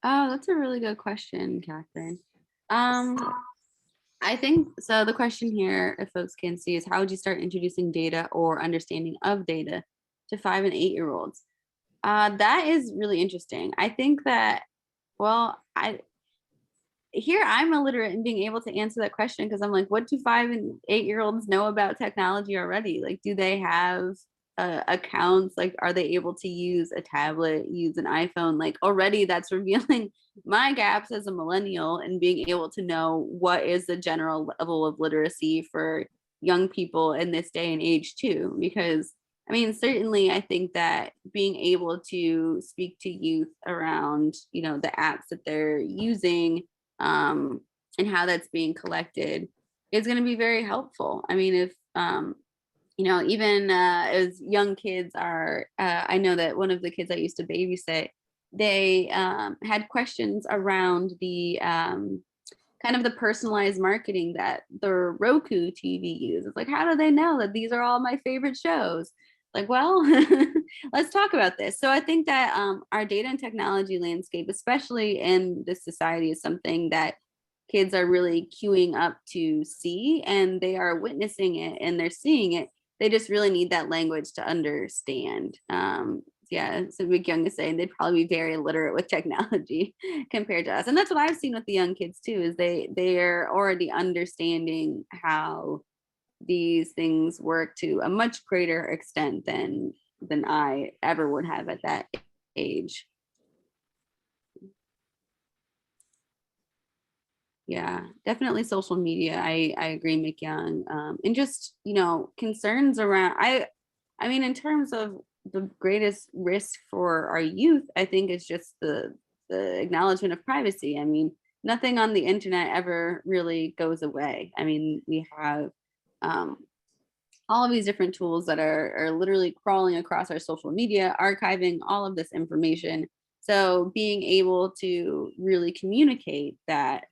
Oh, that's a really good question, Catherine. I think so. The question here, if folks can see, is how would you start introducing data or understanding of data to 5 and 8-year-olds? That is really interesting. I think that, well, I'm illiterate in being able to answer that question because I'm like, what do 5 and 8-year-olds know about technology already? Like, do they have accounts? Like, are they able to use a tablet, use an iPhone? Like, already that's revealing my gaps as a millennial and being able to know what is the general level of literacy for young people in this day and age too. Because I mean, certainly I think that being able to speak to youth around, the apps that they're using, and how that's being collected is going to be very helpful. I mean, if even as young kids are, I know that one of the kids I used to babysit, they had questions around the kind of the personalized marketing that the Roku TV uses. Like, how do they know that these are all my favorite shows? Like, well, let's talk about this. So I think that our data and technology landscape, especially in this society, is something that kids are really queuing up to see, and they are witnessing it and they're seeing it. They just really need that language to understand. Yeah, so Mikyung is saying they'd probably be very literate with technology compared to us. And that's what I've seen with the young kids too, is they're already understanding how these things work to a much greater extent than I ever would have at that age. Yeah, definitely social media. I agree, Mikyung. And just, concerns around, I mean, in terms of the greatest risk for our youth, I think it's just the acknowledgement of privacy. I mean, nothing on the internet ever really goes away. I mean, we have all of these different tools that are literally crawling across our social media, archiving all of this information. So being able to really communicate that,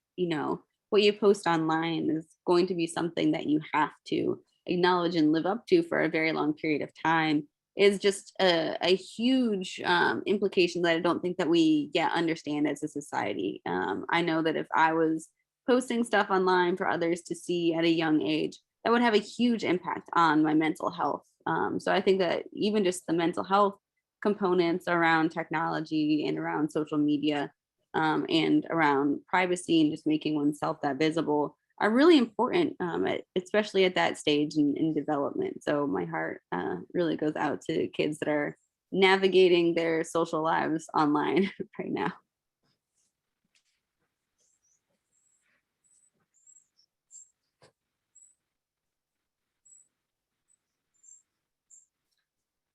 what you post online is going to be something that you have to acknowledge and live up to for a very long period of time is just a huge implication that I don't think that we yet understand as a society. I know that if I was posting stuff online for others to see at a young age, that would have a huge impact on my mental health. So I think that even just the mental health components around technology and around social media and around privacy and just making oneself that visible are really important, especially at that stage in development. So my heart really goes out to kids that are navigating their social lives online right now.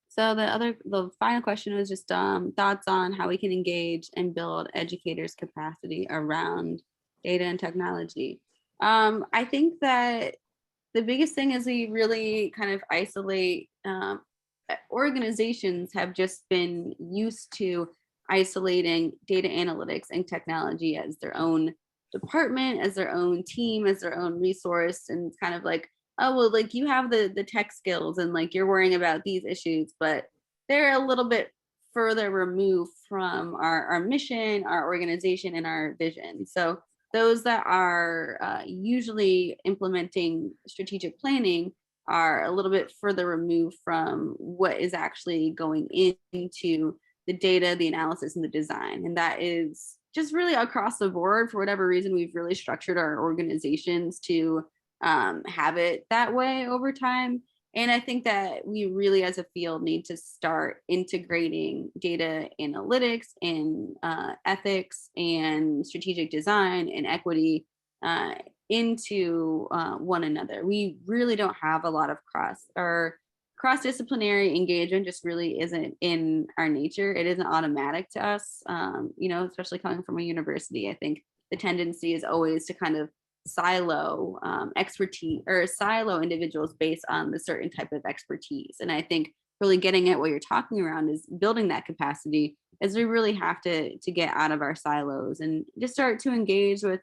So the final question was just thoughts on how we can engage and build educators' capacity around data and technology. I think that the biggest thing is we really kind of isolate. Organizations have just been used to isolating data analytics and technology as their own department, as their own team, as their own resource, and it's kind of like, oh well, like you have the tech skills and like you're worrying about these issues, but they're a little bit further removed from our mission, our organization, and our vision. So those that are usually implementing strategic planning are a little bit further removed from what is actually going into the data, the analysis, and the design. And that is just really across the board. For whatever reason, we've really structured our organizations to have it that way over time. And I think that we really, as a field, need to start integrating data analytics and ethics and strategic design and equity into one another. We really don't have a lot of cross-disciplinary engagement. Just really isn't in our nature. It isn't automatic to us, especially coming from a university. I think the tendency is always to kind of silo expertise or silo individuals based on the certain type of expertise. And I think really getting at what you're talking around is building that capacity, as we really have to get out of our silos and just start to engage with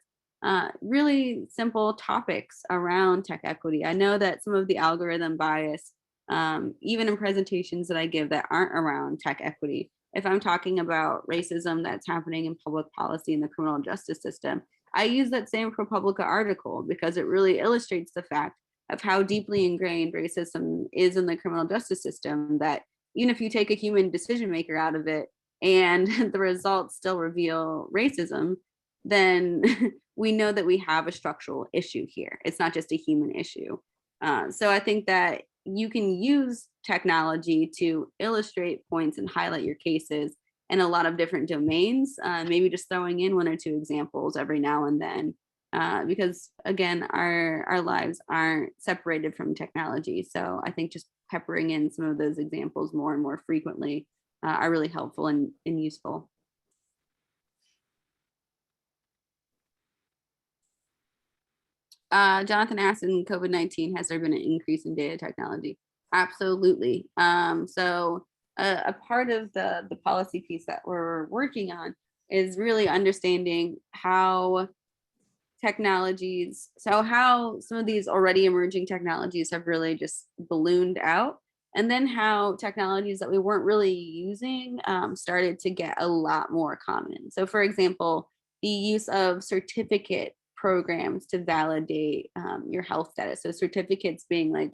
really simple topics around tech equity. I know that some of the algorithm bias, even in presentations that I give that aren't around tech equity, if I'm talking about racism that's happening in public policy in the criminal justice system, I use that same ProPublica article because it really illustrates the fact of how deeply ingrained racism is in the criminal justice system, that even if you take a human decision maker out of it and the results still reveal racism, then we know that we have a structural issue here. It's not just a human issue. So I think that you can use technology to illustrate points and highlight your cases in a lot of different domains, maybe just throwing in one or two examples every now and then, because again, our lives aren't separated from technology. So I think just peppering in some of those examples more and more frequently are really helpful and useful. Jonathan asked, in COVID-19, has there been an increase in data technology? Absolutely. So a part of the policy piece that we're working on is really understanding how how some of these already emerging technologies have really just ballooned out, and then how technologies that we weren't really using started to get a lot more common. So for example, the use of certificate programs to validate your health status. So certificates being like,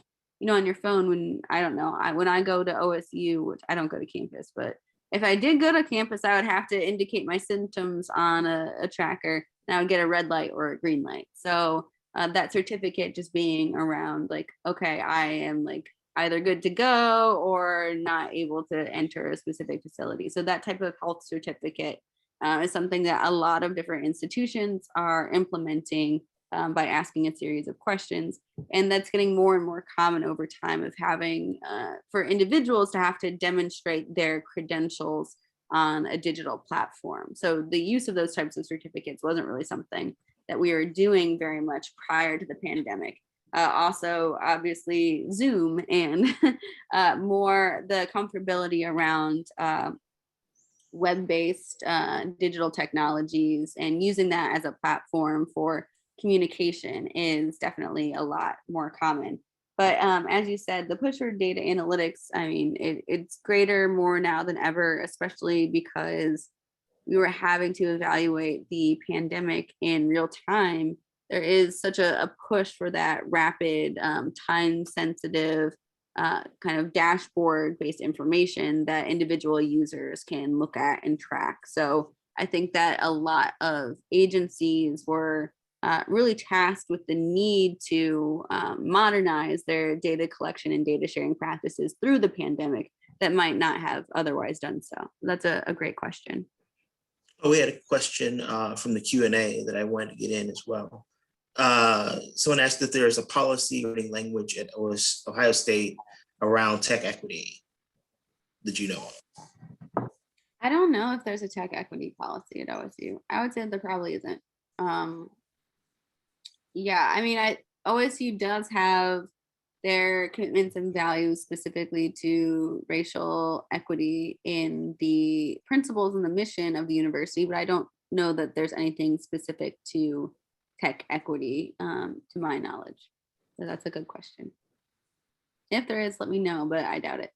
on your phone, when when I go to OSU, which I don't go to campus, but if I did go to campus, I would have to indicate my symptoms on a tracker, and I would get a red light or a green light. So that certificate just being around like, okay, I am like either good to go or not able to enter a specific facility. So that type of health certificate is something that a lot of different institutions are implementing by asking a series of questions. And that's getting more and more common over time, of having for individuals to have to demonstrate their credentials on a digital platform. So the use of those types of certificates wasn't really something that we were doing very much prior to the pandemic. Also, obviously, Zoom and more the comfortability around web-based digital technologies and using that as a platform for communication is definitely a lot more common. But as you said, the push for data analytics, I mean, it's greater more now than ever, especially because we were having to evaluate the pandemic in real time. There is such a push for that rapid, time-sensitive kind of dashboard-based information that individual users can look at and track. So I think that a lot of agencies were really tasked with the need to modernize their data collection and data sharing practices through the pandemic that might not have otherwise done so. That's a great question.
Oh, we had a question from the Q&A that I wanted to get in as well. Someone asked if there is a policy or any language at Ohio State around tech equity. Did you know?
I don't know if there's a tech equity policy at OSU. I would say there probably isn't. Yeah, I mean, OSU does have their commitments and values specifically to racial equity in the principles and the mission of the university, but I don't know that there's anything specific to tech equity, to my knowledge. So that's a good question. If there is, let me know, but I doubt it.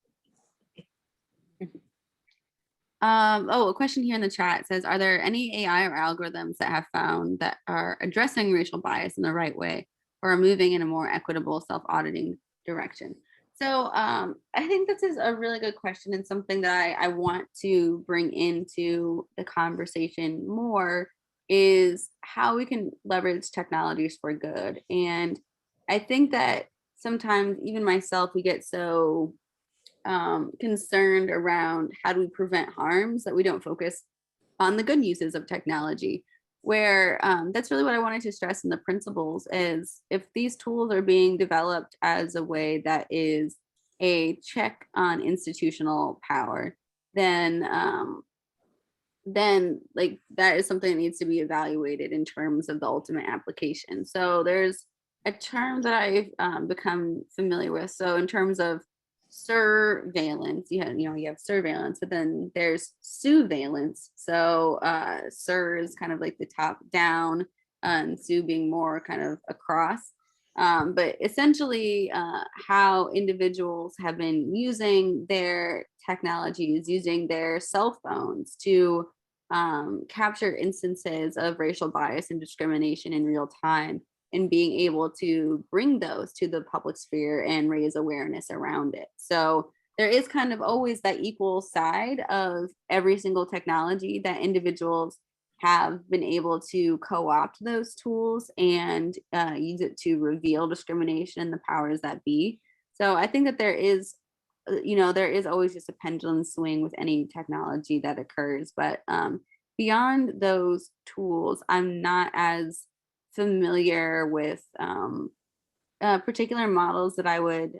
Oh, a question here in the chat says, are there any AI or algorithms that have found that are addressing racial bias in the right way or are moving in a more equitable self-auditing direction? So I think this is a really good question and something that I want to bring into the conversation more is how we can leverage technologies for good. And I think that sometimes even myself, we get so concerned around how do we prevent harms that we don't focus on the good uses of technology, where that's really what I wanted to stress in the principles is if these tools are being developed as a way that is a check on institutional power, then like that is something that needs to be evaluated in terms of the ultimate application. So there's a term that I've become familiar with. So in terms of surveillance, you have surveillance, but then there's surveillance. So sur is kind of like the top down, and su being more kind of across. But essentially how individuals have been using their technologies, using their cell phones to capture instances of racial bias and discrimination in real time, and being able to bring those to the public sphere and raise awareness around it. So there is kind of always that equal side of every single technology that individuals have been able to co-opt those tools and use it to reveal discrimination and the powers that be. So I think that there is always just a pendulum swing with any technology that occurs, but beyond those tools, I'm not as familiar with particular models that I would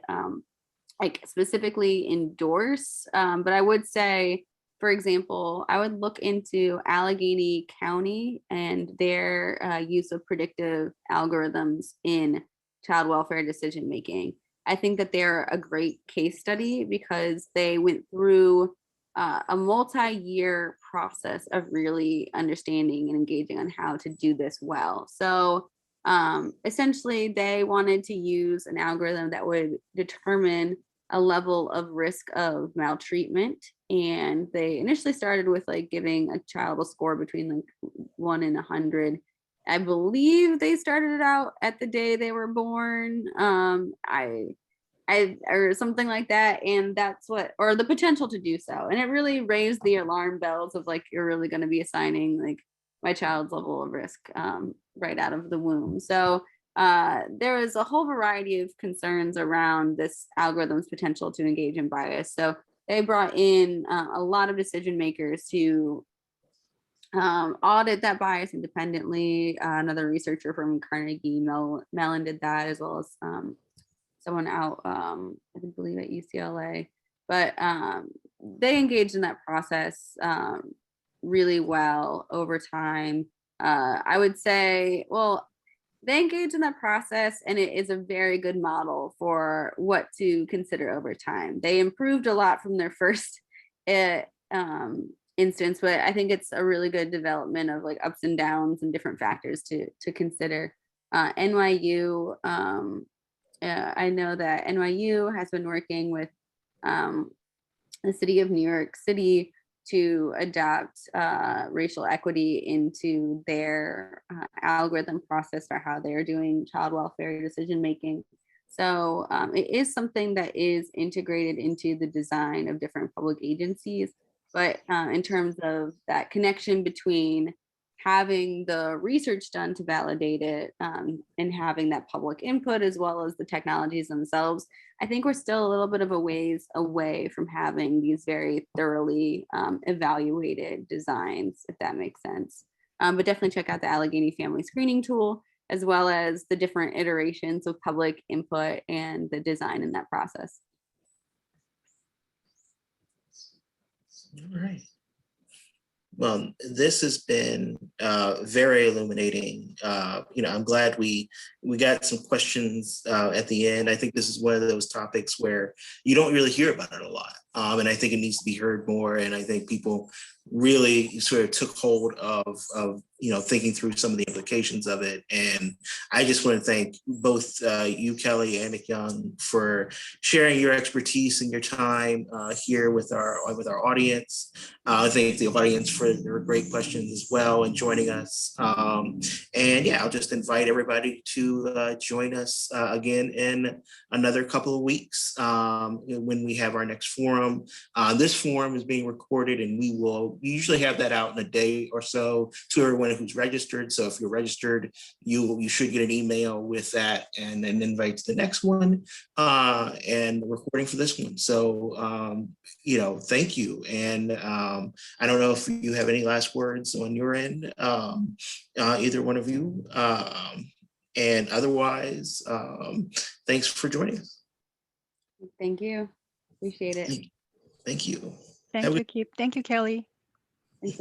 like specifically endorse. But I would say, for example, I would look into Allegheny County and their use of predictive algorithms in child welfare decision making. I think that they're a great case study because they went through a multi-year process of really understanding and engaging on how to do this well. So essentially, they wanted to use an algorithm that would determine a level of risk of maltreatment. And they initially started with like giving a child a score between like 1 and 100. I believe they started it out at the day they were born. Or something like that, and that's what, or the potential to do so, and it really raised the alarm bells of like, you're really going to be assigning like my child's level of risk right out of the womb. So there was a whole variety of concerns around this algorithm's potential to engage in bias. So they brought in a lot of decision makers to audit that bias independently. Another researcher from Carnegie Mellon did that, as well as someone out, I believe at UCLA, but they engaged in that process really well over time. I would say, well, they engaged in that process and it is a very good model for what to consider over time. They improved a lot from their first instance, but I think it's a really good development of like ups and downs and different factors to consider. NYU, I know that NYU has been working with the city of New York City to adopt racial equity into their algorithm process for how they're doing child welfare decision making. So it is something that is integrated into the design of different public agencies. But in terms of that connection between having the research done to validate it and having that public input as well as the technologies themselves, I think we're still a little bit of a ways away from having these very thoroughly evaluated designs, if that makes sense. But definitely check out the Allegheny Family Screening Tool, as well as the different iterations of public input and the design in that process.
All right. Well, this has been very illuminating. I'm glad we got some questions at the end. I think this is one of those topics where you don't really hear about it a lot. And I think it needs to be heard more. And I think people really sort of took hold of thinking through some of the implications of it. And I just want to thank both you, Kelly, and Mikyung, for sharing your expertise and your time here with our audience. I thank the audience for their great questions as well and joining us. And yeah, I'll just invite everybody to join us again in another couple of weeks when we have our next forum. This forum is being recorded, and we usually have that out in a day or so to everyone who's registered. So if you're registered, you should get an email with that and an invite to the next one and the recording for this one. So thank you. And I don't know if you have any last words on your end, either one of you. And otherwise, thanks for joining us.
Thank you. Appreciate it.
Thank you.
Thank you, Kip. Thank you, Kelly.
Thanks,